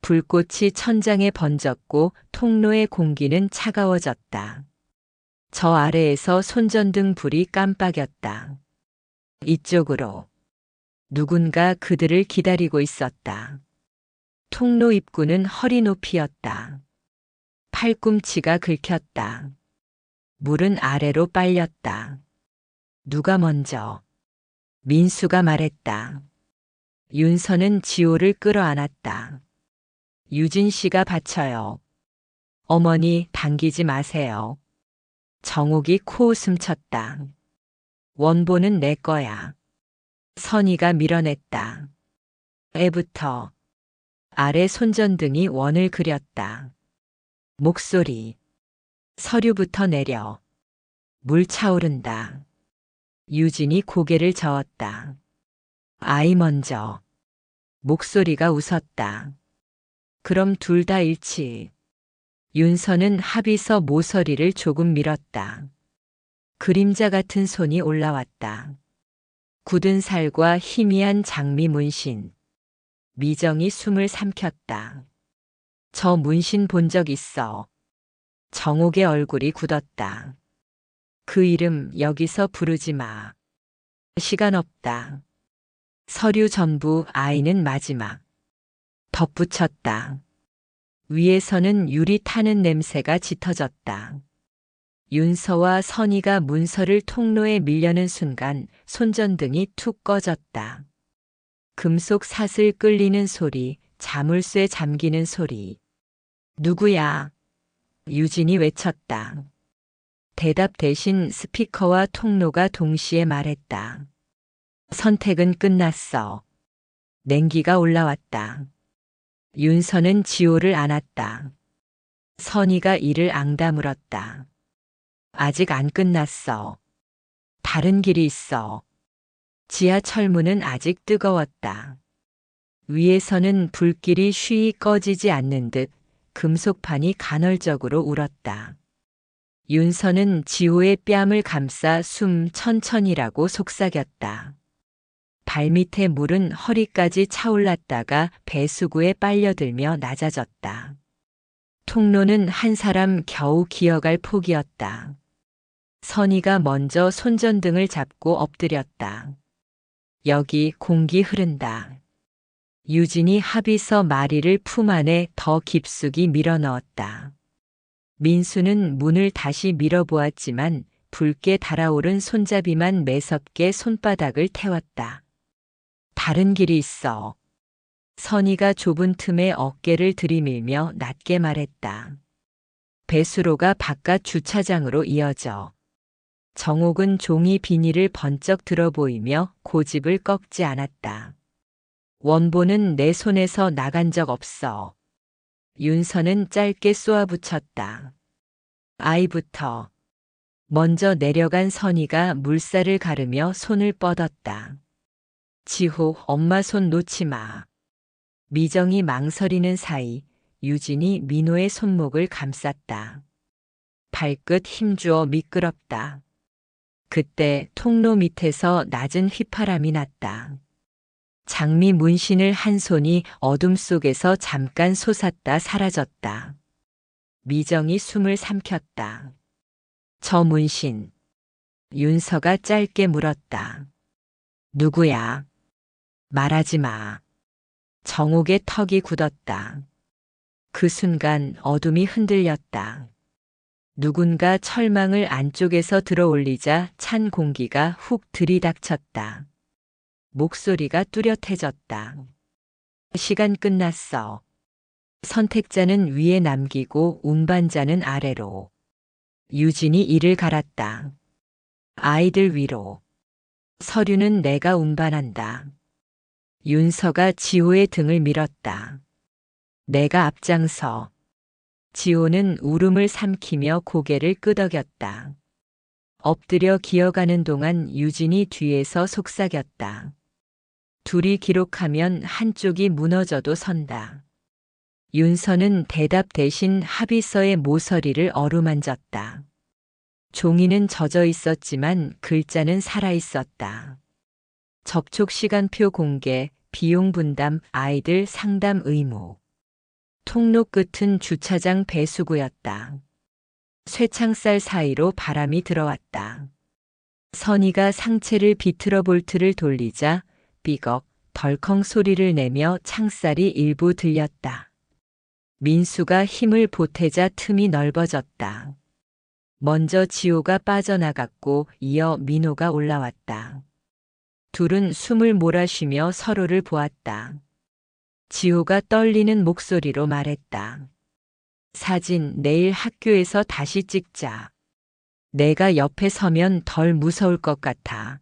불꽃이 천장에 번졌고 통로의 공기는 차가워졌다. 저 아래에서 손전등 불이 깜빡였다. 이쪽으로. 누군가 그들을 기다리고 있었다. 통로 입구는 허리 높이였다. 팔꿈치가 긁혔다. 물은 아래로 빨렸다. 누가 먼저? 민수가 말했다. 윤서는 지호를 끌어안았다. 유진 씨가 받쳐요. 어머니 당기지 마세요. 정옥이 코웃음 쳤다. 원본은 내 거야. 선이가 밀어냈다. 애부터. 아래 손전등이 원을 그렸다. 목소리. 서류부터 내려. 물 차오른다. 유진이 고개를 저었다. 아이 먼저. 목소리가 웃었다. 그럼 둘 다 일치. 윤서는 합의서 모서리를 조금 밀었다. 그림자 같은 손이 올라왔다. 굳은 살과 희미한 장미 문신. 미정이 숨을 삼켰다. 저 문신 본 적 있어. 정옥의 얼굴이 굳었다. 그 이름 여기서 부르지 마. 시간 없다. 서류 전부, 아이는 마지막. 덧붙였다. 위에서는 유리 타는 냄새가 짙어졌다. 윤서와 선이가 문서를 통로에 밀려는 순간 손전등이 툭 꺼졌다. 금속 사슬 끌리는 소리, 자물쇠 잠기는 소리. 누구야? 유진이 외쳤다. 대답 대신 스피커와 통로가 동시에 말했다. 선택은 끝났어. 냉기가 올라왔다. 윤서는 지호를 안았다. 선이가 이를 앙다물었다. 아직 안 끝났어. 다른 길이 있어. 지하철 문은 아직 뜨거웠다. 위에서는 불길이 쉬이 꺼지지 않는 듯 금속판이 간헐적으로 울었다. 윤서는 지호의 뺨을 감싸 숨 천천히라고 속삭였다. 발밑의 물은 허리까지 차올랐다가 배수구에 빨려들며 낮아졌다. 통로는 한 사람 겨우 기어갈 폭이었다. 선이가 먼저 손전등을 잡고 엎드렸다. 여기 공기 흐른다. 유진이 합의서 마리를 품 안에 더 깊숙이 밀어넣었다. 민수는 문을 다시 밀어보았지만 붉게 달아오른 손잡이만 매섭게 손바닥을 태웠다. 다른 길이 있어. 선이가 좁은 틈에 어깨를 들이밀며 낮게 말했다. 배수로가 바깥 주차장으로 이어져. 정옥은 종이 비닐을 번쩍 들어 보이며 고집을 꺾지 않았다. 원본은 내 손에서 나간 적 없어. 윤서는 짧게 쏘아붙였다. 아이부터. 먼저 내려간 선희가 물살을 가르며 손을 뻗었다. 지호, 엄마 손 놓지 마. 미정이 망설이는 사이 유진이 민호의 손목을 감쌌다. 발끝 힘주어 미끄럽다. 그때 통로 밑에서 낮은 휘파람이 났다. 장미 문신을 한 손이 어둠 속에서 잠깐 솟았다 사라졌다. 미정이 숨을 삼켰다. 저 문신. 윤서가 짧게 물었다. 누구야? 말하지 마. 정옥의 턱이 굳었다. 그 순간 어둠이 흔들렸다. 누군가 철망을 안쪽에서 들어올리자 찬 공기가 훅 들이닥쳤다. 목소리가 뚜렷해졌다. 시간 끝났어. 선택자는 위에 남기고 운반자는 아래로. 유진이 이를 갈았다. 아이들 위로. 서류는 내가 운반한다. 윤서가 지호의 등을 밀었다. 내가 앞장서. 지호는 울음을 삼키며 고개를 끄덕였다. 엎드려 기어가는 동안 유진이 뒤에서 속삭였다. 둘이 기록하면 한쪽이 무너져도 선다. 윤서는 대답 대신 합의서의 모서리를 어루만졌다. 종이는 젖어 있었지만 글자는 살아 있었다. 접촉 시간표 공개, 비용 분담, 아이들 상담 의무. 통로 끝은 주차장 배수구였다. 쇠창살 사이로 바람이 들어왔다. 선희가 상체를 비틀어 볼트를 돌리자 삐걱, 덜컹 소리를 내며 창살이 일부 들렸다. 민수가 힘을 보태자 틈이 넓어졌다. 먼저 지호가 빠져나갔고 이어 민호가 올라왔다. 둘은 숨을 몰아쉬며 서로를 보았다. 지호가 떨리는 목소리로 말했다. 사진 내일 학교에서 다시 찍자. 내가 옆에 서면 덜 무서울 것 같아.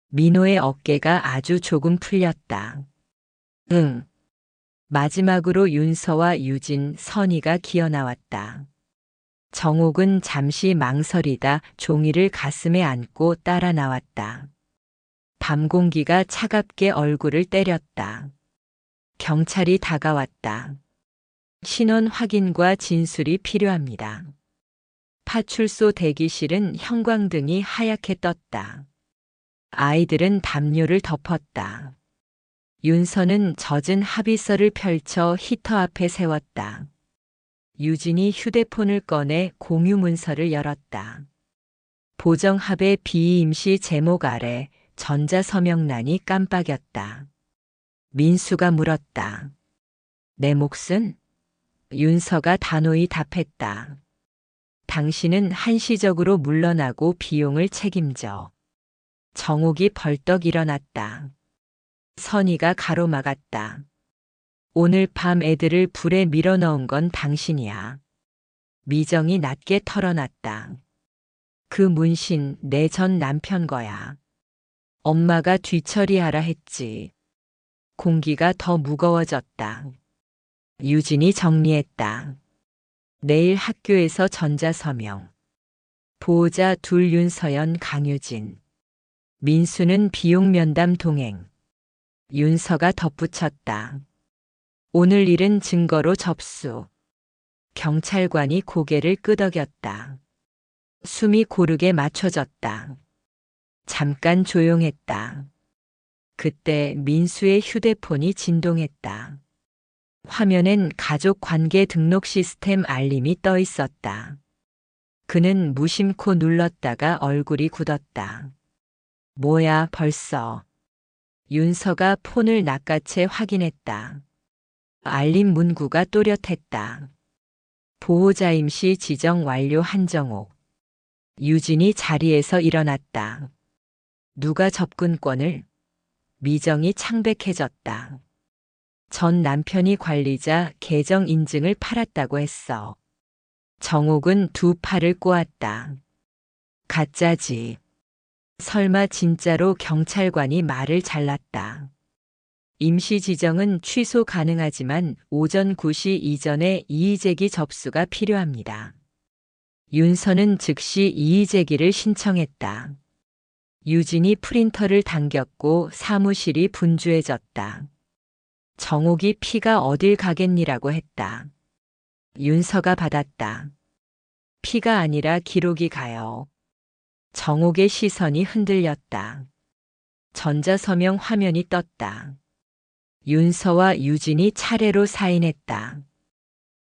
민호의 어깨가 아주 조금 풀렸다. 응. 마지막으로 윤서와 유진, 선희가 기어나왔다. 정옥은 잠시 망설이다 종이를 가슴에 안고 따라 나왔다. 밤 공기가 차갑게 얼굴을 때렸다. 경찰이 다가왔다. 신원 확인과 진술이 필요합니다. 파출소 대기실은 형광등이 하얗게 떴다. 아이들은 담요를 덮었다. 윤서는 젖은 합의서를 펼쳐 히터 앞에 세웠다. 유진이 휴대폰을 꺼내 공유 문서를 열었다. 보정합의 비임시 제목 아래 전자서명란이 깜빡였다. 민수가 물었다. 내 몫은? 윤서가 단호히 답했다. 당신은 한시적으로 물러나고 비용을 책임져. 정옥이 벌떡 일어났다. 선희가 가로막았다. 오늘 밤 애들을 불에 밀어넣은 건 당신이야. 미정이 낮게 털어놨다. 그 문신 내 전 남편 거야. 엄마가 뒤처리하라 했지. 공기가 더 무거워졌다. 유진이 정리했다. 내일 학교에서 전자서명. 보호자 둘 윤서연 강유진. 민수는 비용 면담 동행. 윤서가 덧붙였다. 오늘 일은 증거로 접수. 경찰관이 고개를 끄덕였다. 숨이 고르게 맞춰졌다. 잠깐 조용했다. 그때 민수의 휴대폰이 진동했다. 화면엔 가족 관계 등록 시스템 알림이 떠 있었다. 그는 무심코 눌렀다가 얼굴이 굳었다. 뭐야 벌써. 윤서가 폰을 낚아채 확인했다. 알림 문구가 또렷했다. 보호자 임시 지정 완료 한정옥. 유진이 자리에서 일어났다. 누가 접근권을? 미정이 창백해졌다. 전 남편이 관리자 계정 인증을 팔았다고 했어. 정옥은 두 팔을 꼬았다. 가짜지. 설마 진짜로 경찰관이 말을 잘랐다. 임시 지정은 취소 가능하지만 오전 9시 이전에 이의제기 접수가 필요합니다. 윤서는 즉시 이의제기를 신청했다. 유진이 프린터를 당겼고 사무실이 분주해졌다. 정옥이 피가 어딜 가겠니라고 했다. 윤서가 받았다. 피가 아니라 기록이 가요. 정옥의 시선이 흔들렸다. 전자서명 화면이 떴다. 윤서와 유진이 차례로 사인했다.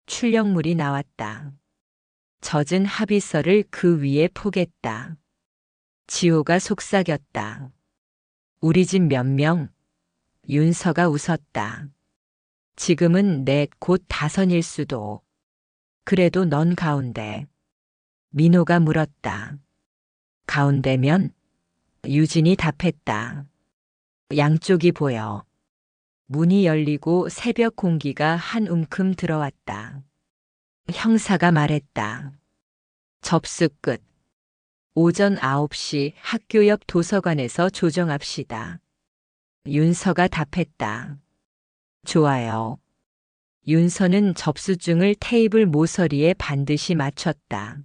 출력물이 나왔다. 젖은 합의서를 그 위에 포겠다. 지호가 속삭였다. 우리 집 몇 명? 윤서가 웃었다. 지금은 넷 곧 다섯일 수도. 그래도 넌 가운데. 민호가 물었다. 가운데면? 유진이 답했다. 양쪽이 보여. 문이 열리고 새벽 공기가 한 움큼 들어왔다. 형사가 말했다. 접수 끝. 오전 9시 학교 옆 도서관에서 조정합시다. 윤서가 답했다. 좋아요. 윤서는 접수증을 테이블 모서리에 반드시 맞췄다.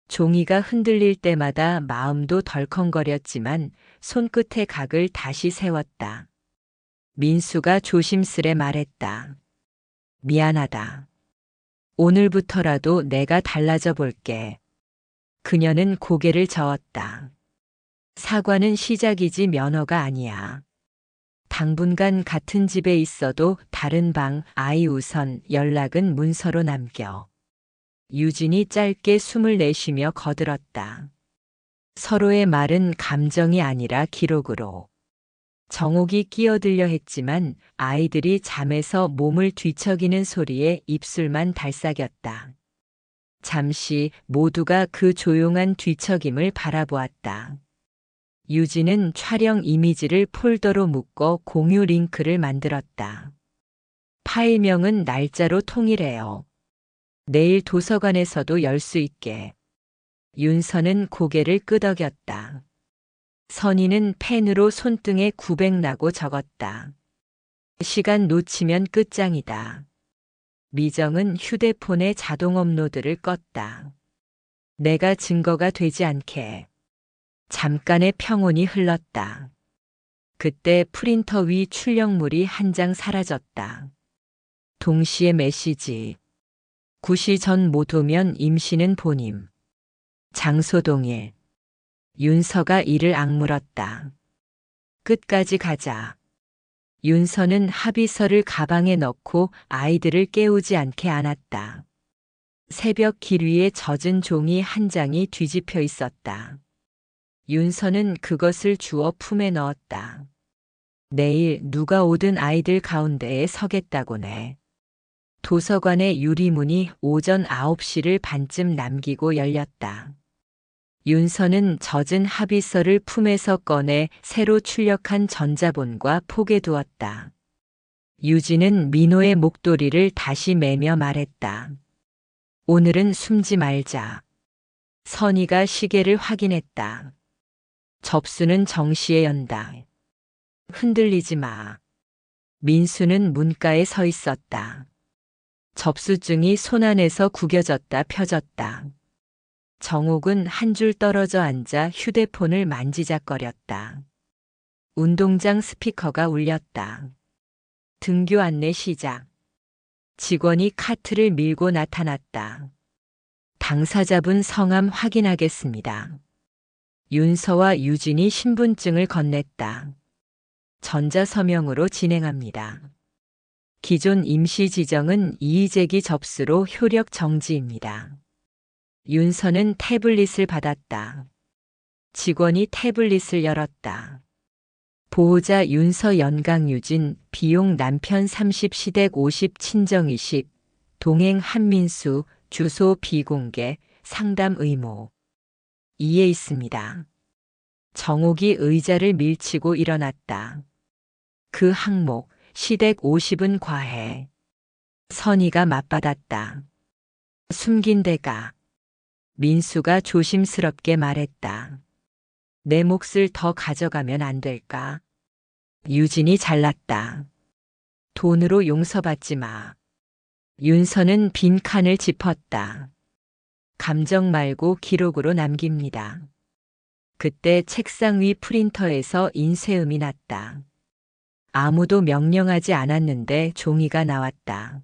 종이가 흔들릴 때마다 마음도 덜컹거렸지만 손끝의 각을 다시 세웠다. 민수가 조심스레 말했다. 미안하다. 오늘부터라도 내가 달라져 볼게. 그녀는 고개를 저었다. 사과는 시작이지 면허가 아니야. 당분간 같은 집에 있어도 다른 방, 아이 우선, 연락은 문서로 남겨. 유진이 짧게 숨을 내쉬며 거들었다. 서로의 말은 감정이 아니라 기록으로. 정옥이 끼어들려 했지만 아이들이 잠에서 몸을 뒤척이는 소리에 입술만 달싹였다. 잠시 모두가 그 조용한 뒤척임을 바라보았다. 유진은 촬영 이미지를 폴더로 묶어 공유 링크를 만들었다. 파일명은 날짜로 통일해요. 내일 도서관에서도 열 수 있게. 윤서는 고개를 끄덕였다. 선희는 펜으로 손등에 900 나고 적었다. 시간 놓치면 끝장이다. 미정은 휴대폰에 자동 업로드를 껐다. 내가 증거가 되지 않게. 잠깐의 평온이 흘렀다. 그때 프린터 위 출력물이 한 장 사라졌다. 동시에 메시지. 9시 전 못 오면 임시는 본임. 장소 동일. 윤서가 이를 악물었다. 끝까지 가자. 윤서는 합의서를 가방에 넣고 아이들을 깨우지 않게 안았다. 새벽 길 위에 젖은 종이 한 장이 뒤집혀 있었다. 윤서는 그것을 주워 품에 넣었다. 내일 누가 오든 아이들 가운데에 서겠다고네. 도서관의 유리문이 오전 9시를 반쯤 남기고 열렸다. 윤서는 젖은 합의서를 품에서 꺼내 새로 출력한 전자본과 포개 두었다. 유진은 민호의 목도리를 다시 매며 말했다. 오늘은 숨지 말자. 선희가 시계를 확인했다. 접수는 정시에 연다. 흔들리지 마. 민수는 문가에 서 있었다. 접수증이 손안에서 구겨졌다 펴졌다. 정옥은 한 줄 떨어져 앉아 휴대폰을 만지작거렸다. 운동장 스피커가 울렸다. 등교 안내 시작. 직원이 카트를 밀고 나타났다. 당사자분 성함 확인하겠습니다. 윤서와 유진이 신분증을 건넸다. 전자서명으로 진행합니다. 기존 임시 지정은 이의제기 접수로 효력 정지입니다. 윤서는 태블릿을 받았다. 직원이 태블릿을 열었다. 보호자 윤서 연강유진, 비용 남편 30 시댁 50 친정 20, 동행 한민수, 주소 비공개, 상담 의무. 이에 있습니다. 정옥이 의자를 밀치고 일어났다. 그 항목, 시댁 50은 과해. 선희가 맞받았다. 숨긴 데가. 민수가 조심스럽게 말했다. 내 몫을 더 가져가면 안 될까? 유진이 잘났다. 돈으로 용서받지 마. 윤서는 빈 칸을 짚었다. 감정 말고 기록으로 남깁니다. 그때 책상 위 프린터에서 인쇄음이 났다. 아무도 명령하지 않았는데 종이가 나왔다.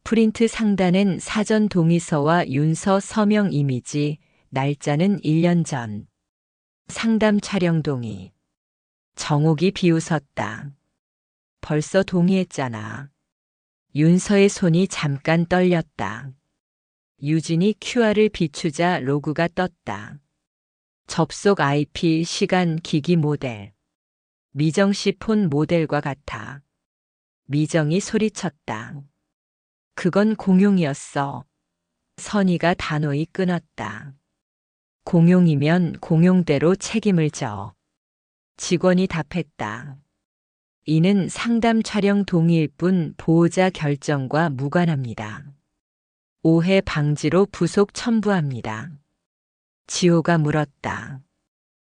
프린트 상단엔 사전 동의서와 윤서 서명 이미지, 날짜는 1년 전. 상담 촬영 동의. 정옥이 비웃었다. 벌써 동의했잖아. 윤서의 손이 잠깐 떨렸다. 유진이 QR을 비추자 로그가 떴다. 접속 IP, 시간, 기기 모델. 미정 씨 폰 모델과 같아. 미정이 소리쳤다. 그건 공용이었어. 선희가 단호히 끊었다. 공용이면 공용대로 책임을 져. 직원이 답했다. 이는 상담 촬영 동의일 뿐 보호자 결정과 무관합니다. 오해 방지로 부속 첨부합니다. 지호가 물었다.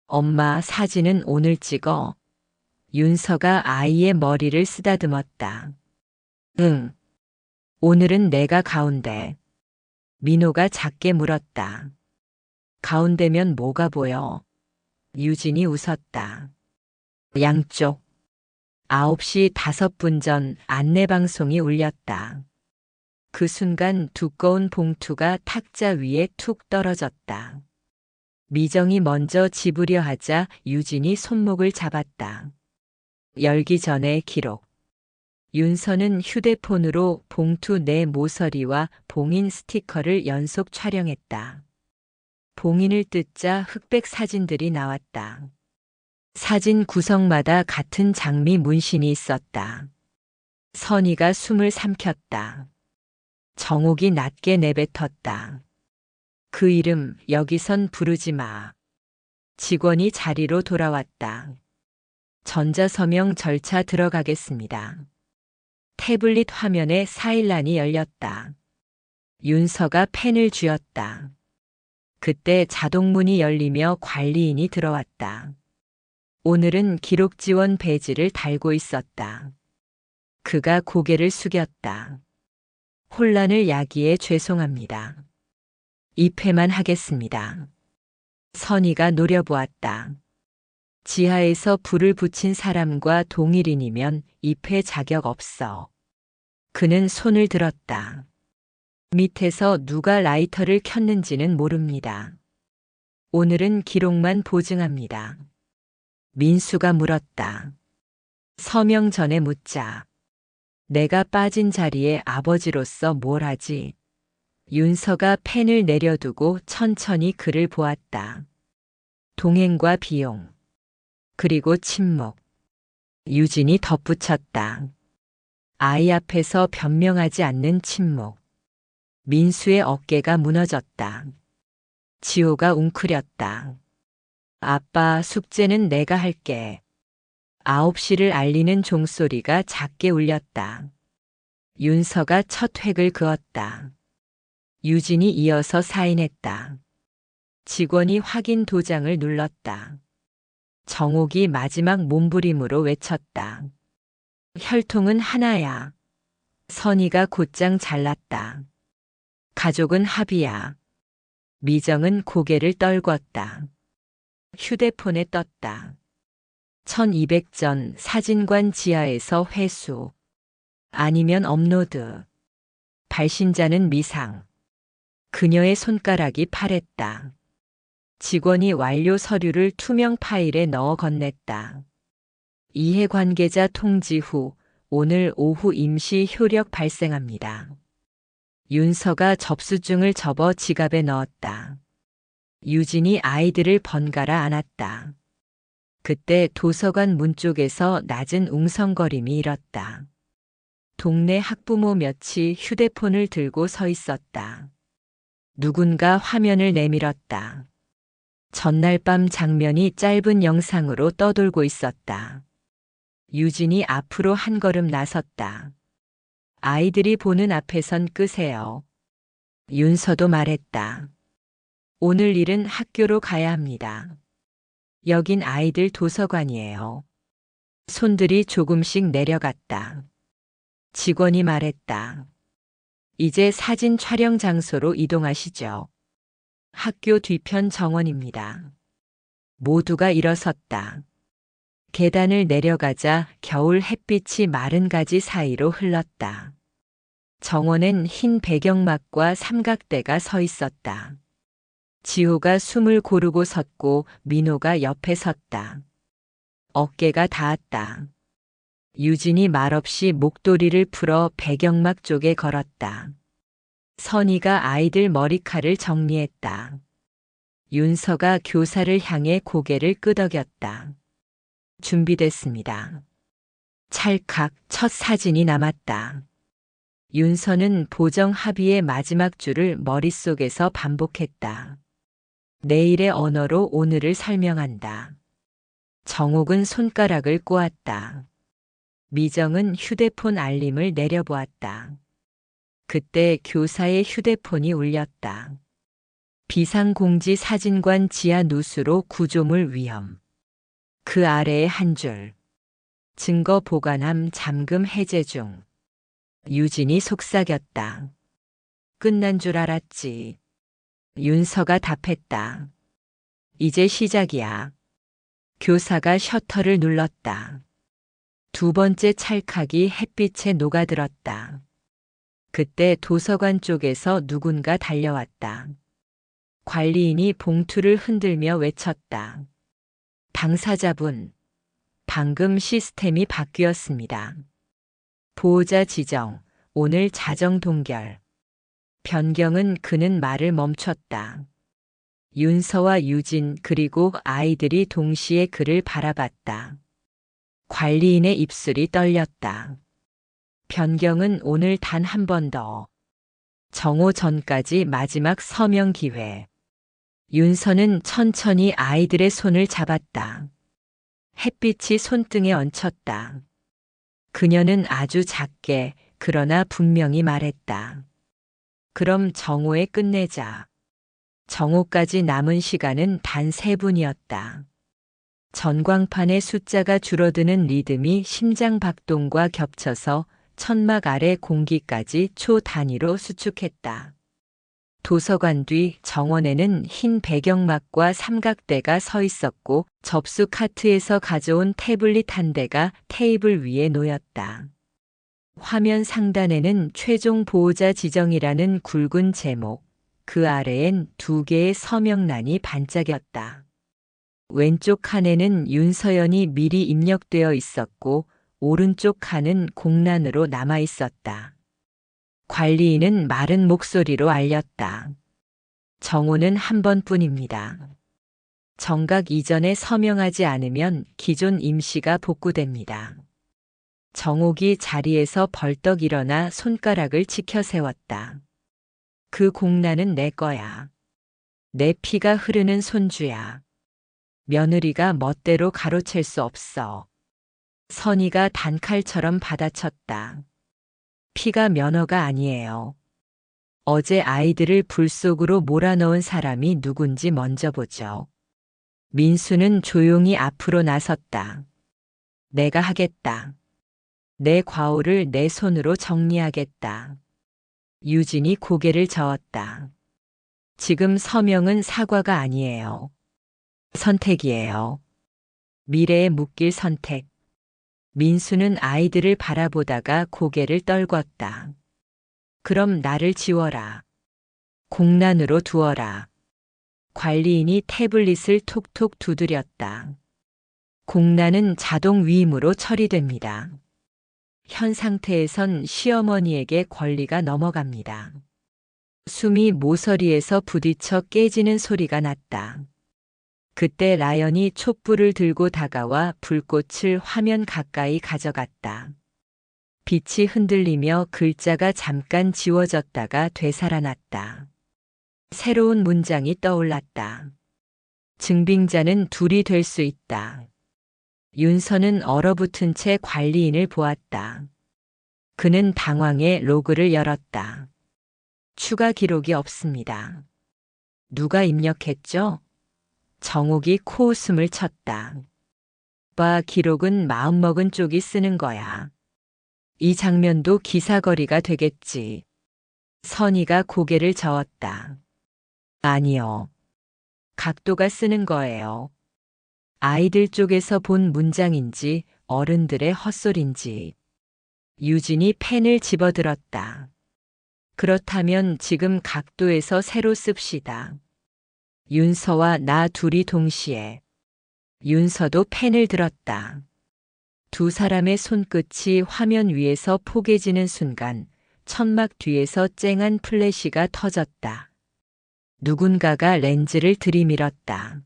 엄마, 사진은 오늘 찍어? 윤서가 아이의 머리를 쓰다듬었다. 응. 오늘은 내가 가운데. 민호가 작게 물었다. 가운데면 뭐가 보여? 유진이 웃었다. 양쪽. 9시 5분 전 안내방송이 울렸다. 그 순간 두꺼운 봉투가 탁자 위에 툭 떨어졌다. 미정이 먼저 집으려 하자 유진이 손목을 잡았다. 열기 전에 기록. 윤서는 휴대폰으로 봉투 내 모서리와 봉인 스티커를 연속 촬영했다. 봉인을 뜯자 흑백 사진들이 나왔다. 사진 구석마다 같은 장미 문신이 있었다. 선희가 숨을 삼켰다. 정옥이 낮게 내뱉었다. 그 이름 여기선 부르지 마. 직원이 자리로 돌아왔다. 전자서명 절차 들어가겠습니다. 태블릿 화면에 사일란이 열렸다. 윤서가 펜을 쥐었다. 그때 자동문이 열리며 관리인이 들어왔다. 오늘은 기록 지원 배지를 달고 있었다. 그가 고개를 숙였다. 혼란을 야기해 죄송합니다. 입회만 하겠습니다. 선희가 노려보았다. 지하에서 불을 붙인 사람과 동일인이면 입회 자격 없어. 그는 손을 들었다. 밑에서 누가 라이터를 켰는지는 모릅니다. 오늘은 기록만 보증합니다. 민수가 물었다. 서명 전에 묻자. 내가 빠진 자리에 아버지로서 뭘 하지? 윤서가 펜을 내려두고 천천히 글을 보았다. 동행과 비용. 그리고 침묵. 유진이 덧붙였다. 아이 앞에서 변명하지 않는 침묵. 민수의 어깨가 무너졌다. 지호가 웅크렸다. 아빠, 숙제는 내가 할게. 9시를 알리는 종소리가 작게 울렸다. 윤서가 첫 획을 그었다. 유진이 이어서 사인했다. 직원이 확인 도장을 눌렀다. 정옥이 마지막 몸부림으로 외쳤다. 혈통은 하나야. 선희가 곧장 잘랐다. 가족은 합이야. 미정은 고개를 떨궜다. 휴대폰에 떴다. 1200전 사진관 지하에서 회수. 아니면 업로드. 발신자는 미상. 그녀의 손가락이 파랬다. 직원이 완료 서류를 투명 파일에 넣어 건넸다. 이해관계자 통지 후 오늘 오후 임시 효력 발생합니다. 윤서가 접수증을 접어 지갑에 넣었다. 유진이 아이들을 번갈아 안았다. 그때 도서관 문 쪽에서 낮은 웅성거림이 일었다. 동네 학부모 몇이 휴대폰을 들고 서 있었다. 누군가 화면을 내밀었다. 전날 밤 장면이 짧은 영상으로 떠돌고 있었다. 유진이 앞으로 한 걸음 나섰다. 아이들이 보는 앞에선 끄세요. 윤서도 말했다. 오늘 일은 학교로 가야 합니다. 여긴 아이들 도서관이에요. 손들이 조금씩 내려갔다. 직원이 말했다. 이제 사진 촬영 장소로 이동하시죠. 학교 뒤편 정원입니다. 모두가 일어섰다. 계단을 내려가자 겨울 햇빛이 마른 가지 사이로 흘렀다. 정원엔 흰 배경막과 삼각대가 서 있었다. 지호가 숨을 고르고 섰고 민호가 옆에 섰다. 어깨가 닿았다. 유진이 말없이 목도리를 풀어 배경막 쪽에 걸었다. 선이가 아이들 머리칼을 정리했다. 윤서가 교사를 향해 고개를 끄덕였다. 준비됐습니다. 찰칵 첫 사진이 남았다. 윤서는 보정 합의의 마지막 줄을 머릿속에서 반복했다. 내일의 언어로 오늘을 설명한다. 정옥은 손가락을 꼬았다. 미정은 휴대폰 알림을 내려보았다. 그때 교사의 휴대폰이 울렸다. 비상공지 사진관 지하 누수로 구조물 위험. 그 아래에 한 줄. 증거 보관함 잠금 해제 중. 유진이 속삭였다. 끝난 줄 알았지. 윤서가 답했다. 이제 시작이야. 교사가 셔터를 눌렀다. 두 번째 찰칵이 햇빛에 녹아들었다. 그때 도서관 쪽에서 누군가 달려왔다. 관리인이 봉투를 흔들며 외쳤다. 당사자분, 방금 시스템이 바뀌었습니다. 보호자 지정, 오늘 자정 동결. 변경은 그는 말을 멈췄다. 윤서와 유진 그리고 아이들이 동시에 그를 바라봤다. 관리인의 입술이 떨렸다. 변경은 오늘 단 한 번 더. 정오 전까지 마지막 서명 기회. 윤서는 천천히 아이들의 손을 잡았다. 햇빛이 손등에 얹혔다. 그녀는 아주 작게 그러나 분명히 말했다. 그럼 정오에 끝내자. 정오까지 남은 시간은 단 3분이었다. 전광판의 숫자가 줄어드는 리듬이 심장 박동과 겹쳐서 천막 아래 공기까지 초 단위로 수축했다. 도서관 뒤 정원에는 흰 배경막과 삼각대가 서 있었고 접수 카트에서 가져온 태블릿 한 대가 테이블 위에 놓였다. 화면 상단에는 최종 보호자 지정이라는 굵은 제목, 그 아래엔 2개의 서명란이 반짝였다. 왼쪽 칸에는 윤서연이 미리 입력되어 있었고 오른쪽 칸은 공란으로 남아 있었다. 관리인은 마른 목소리로 알렸다. 정오는 한 번뿐입니다. 정각 이전에 서명하지 않으면 기존 임시가 복구됩니다. 정옥이 자리에서 벌떡 일어나 손가락을 치켜 세웠다. 그 공란은 내 거야. 내 피가 흐르는 손주야. 며느리가 멋대로 가로챌 수 없어. 선이가 단칼처럼 받아쳤다. 피가 면허가 아니에요. 어제 아이들을 불 속으로 몰아넣은 사람이 누군지 먼저 보죠. 민수는 조용히 앞으로 나섰다. 내가 하겠다. 내 과오를 내 손으로 정리하겠다. 유진이 고개를 저었다. 지금 서명은 사과가 아니에요. 선택이에요. 미래에 묶일 선택. 민수는 아이들을 바라보다가 고개를 떨궜다. 그럼 나를 지워라. 공란으로 두어라. 관리인이 태블릿을 톡톡 두드렸다. 공란은 자동 위임으로 처리됩니다. 현 상태에선 시어머니에게 권리가 넘어갑니다. 숨이 모서리에서 부딪혀 깨지는 소리가 났다. 그때 라연이 촛불을 들고 다가와 불꽃을 화면 가까이 가져갔다. 빛이 흔들리며 글자가 잠깐 지워졌다가 되살아났다. 새로운 문장이 떠올랐다. 증빙자는 둘이 될 수 있다. 윤서는 얼어붙은 채 관리인을 보았다. 그는 당황해 로그를 열었다. 추가 기록이 없습니다. 누가 입력했죠? 정옥이 코웃음을 쳤다. 오빠 기록은 마음먹은 쪽이 쓰는 거야. 이 장면도 기사거리가 되겠지. 선이가 고개를 저었다. 아니요. 각도가 쓰는 거예요. 아이들 쪽에서 본 문장인지 어른들의 헛소리인지. 유진이 펜을 집어들었다. 그렇다면 지금 각도에서 새로 씁시다. 윤서와 나 둘이 동시에. 윤서도 펜을 들었다. 두 사람의 손끝이 화면 위에서 포개지는 순간 천막 뒤에서 쨍한 플래시가 터졌다. 누군가가 렌즈를 들이밀었다.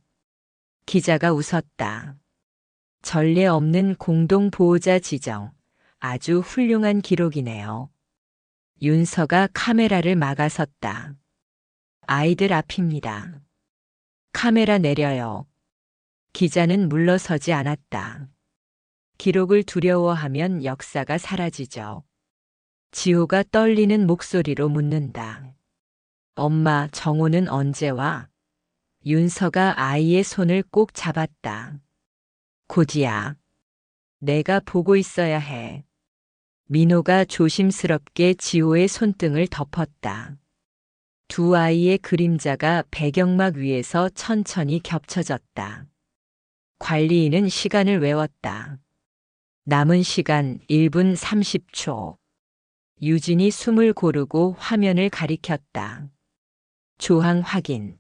기자가 웃었다. 전례 없는 공동 보호자 지정. 아주 훌륭한 기록이네요. 윤서가 카메라를 막아섰다. 아이들 앞입니다. 카메라 내려요. 기자는 물러서지 않았다. 기록을 두려워하면 역사가 사라지죠. 지호가 떨리는 목소리로 묻는다. 엄마, 정호는 언제 와? 윤서가 아이의 손을 꼭 잡았다. 곧이야. 내가 보고 있어야 해. 민호가 조심스럽게 지호의 손등을 덮었다. 두 아이의 그림자가 배경막 위에서 천천히 겹쳐졌다. 관리인은 시간을 외웠다. 남은 시간 1분 30초. 유진이 숨을 고르고 화면을 가리켰다. 조항 확인.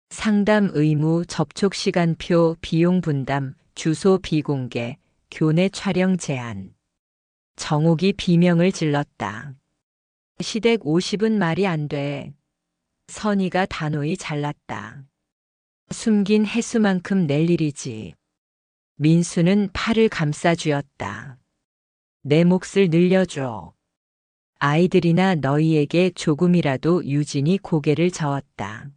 상담 의무 접촉 시간표 비용 분담 주소 비공개 교내 촬영 제한. 정옥이 비명을 질렀다. 시댁 50은 말이 안 돼. 선희가 단호히 잘랐다. 숨긴 해수만큼 낼 일이지. 민수는 팔을 감싸 쥐었다. 내 몫을 늘려줘. 아이들이나 너희에게 조금이라도. 유진이 고개를 저었다.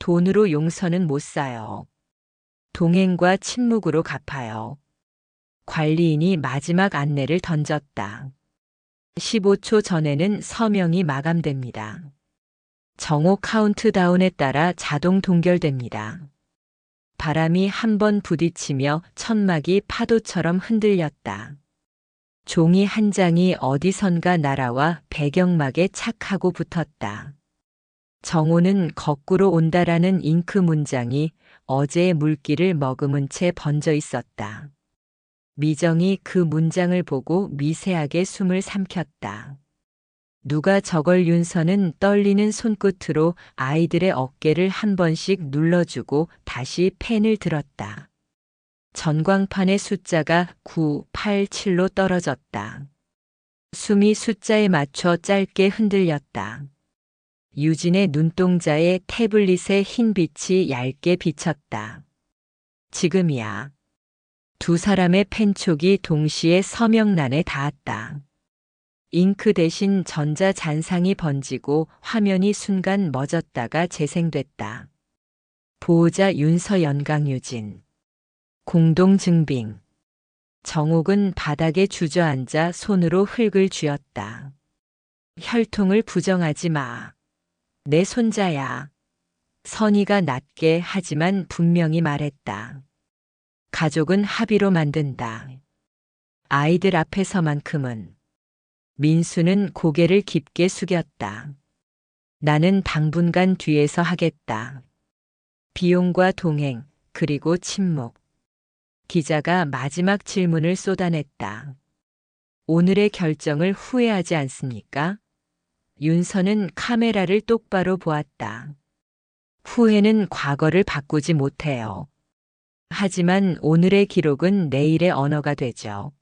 돈으로 용서는 못 사요. 동행과 침묵으로 갚아요. 관리인이 마지막 안내를 던졌다. 15초 전에는 서명이 마감됩니다. 정오 카운트다운에 따라 자동 동결됩니다. 바람이 한 번 부딪히며 천막이 파도처럼 흔들렸다. 종이 한 장이 어디선가 날아와 배경막에 착 하고 붙었다. 정오는 거꾸로 온다라는 잉크 문장이 어제의 물기를 머금은 채 번져 있었다. 미정이 그 문장을 보고 미세하게 숨을 삼켰다. 누가 저걸. 윤서는 떨리는 손끝으로 아이들의 어깨를 한 번씩 눌러주고 다시 펜을 들었다. 전광판의 숫자가 9, 8, 7로 떨어졌다. 숨이 숫자에 맞춰 짧게 흔들렸다. 유진의 눈동자에 태블릿의 흰 빛이 얇게 비쳤다. 지금이야. 두 사람의 펜촉이 동시에 서명란에 닿았다. 잉크 대신 전자 잔상이 번지고 화면이 순간 멎었다가 재생됐다. 보호자 윤서 연강유진. 공동증빙. 정옥은 바닥에 주저앉아 손으로 흙을 쥐었다. 혈통을 부정하지 마. 내 손자야. 선희가 낮게 하지만 분명히 말했다. 가족은 합의로 만든다. 아이들 앞에서만큼은. 민수는 고개를 깊게 숙였다. 나는 당분간 뒤에서 하겠다. 비용과 동행, 그리고 침묵. 기자가 마지막 질문을 쏟아냈다. 오늘의 결정을 후회하지 않습니까? 윤서는 카메라를 똑바로 보았다. 후회는 과거를 바꾸지 못해요. 하지만 오늘의 기록은 내일의 언어가 되죠.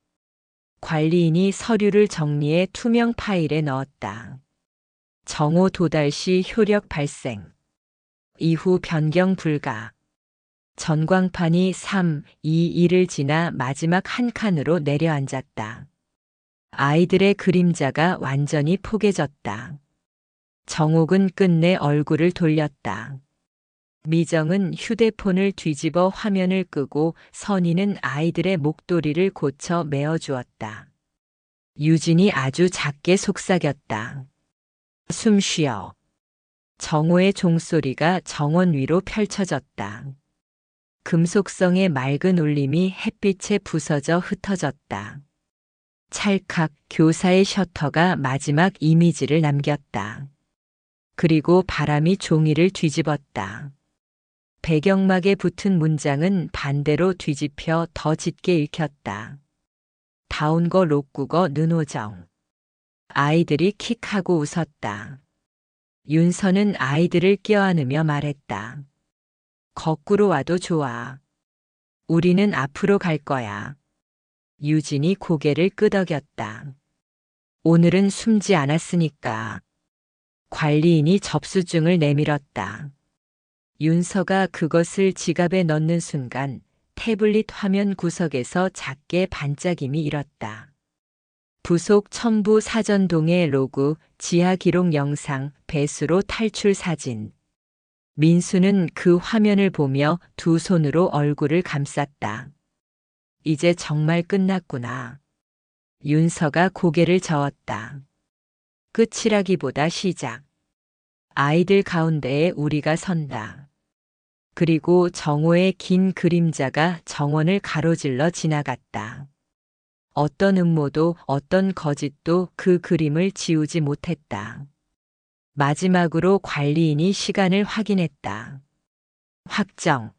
관리인이 서류를 정리해 투명 파일에 넣었다. 정오 도달 시 효력 발생. 이후 변경 불가. 전광판이 3, 2, 1을 지나 마지막 한 칸으로 내려앉았다. 아이들의 그림자가 완전히 포개졌다. 정옥은 끝내 얼굴을 돌렸다. 미정은 휴대폰을 뒤집어 화면을 끄고 선희는 아이들의 목도리를 고쳐 메어주었다. 유진이 아주 작게 속삭였다. 숨 쉬어. 정오의 종소리가 정원 위로 펼쳐졌다. 금속성의 맑은 울림이 햇빛에 부서져 흩어졌다. 찰칵. 교사의 셔터가 마지막 이미지를 남겼다. 그리고 바람이 종이를 뒤집었다. 배경막에 붙은 문장은 반대로 뒤집혀 더 짙게 읽혔다. 다운거 록국어 는오정. 아이들이 킥하고 웃었다. 윤서는 아이들을 껴안으며 말했다. 거꾸로 와도 좋아. 우리는 앞으로 갈 거야. 유진이 고개를 끄덕였다. 오늘은 숨지 않았으니까. 관리인이 접수증을 내밀었다. 윤서가 그것을 지갑에 넣는 순간 태블릿 화면 구석에서 작게 반짝임이 일었다. 부속 첨부 사전동의 로그, 지하 기록 영상, 배수로 탈출 사진. 민수는 그 화면을 보며 두 손으로 얼굴을 감쌌다. 이제 정말 끝났구나. 윤서가 고개를 저었다. 끝이라기보다 시작. 아이들 가운데에 우리가 선다. 그리고 정호의 긴 그림자가 정원을 가로질러 지나갔다. 어떤 음모도 어떤 거짓도 그 그림을 지우지 못했다. 마지막으로 관리인이 시간을 확인했다. 확정.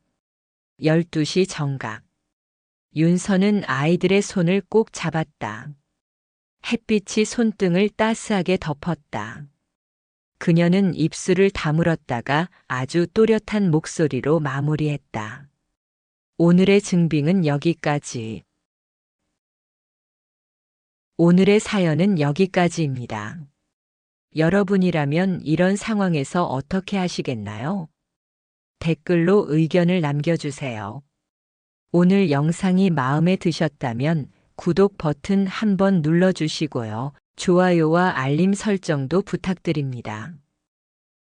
12시 정각. 윤서는 아이들의 손을 꼭 잡았다. 햇빛이 손등을 따스하게 덮었다. 그녀는 입술을 다물었다가 아주 또렷한 목소리로 마무리했다. 오늘의 증빙은 여기까지. 오늘의 사연은 여기까지입니다. 여러분이라면 이런 상황에서 어떻게 하시겠나요? 댓글로 의견을 남겨주세요. 오늘 영상이 마음에 드셨다면 구독 버튼 한번 눌러주시고요. 좋아요와 알림 설정도 부탁드립니다.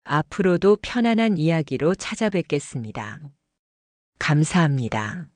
앞으로도 편안한 이야기로 찾아뵙겠습니다. 감사합니다.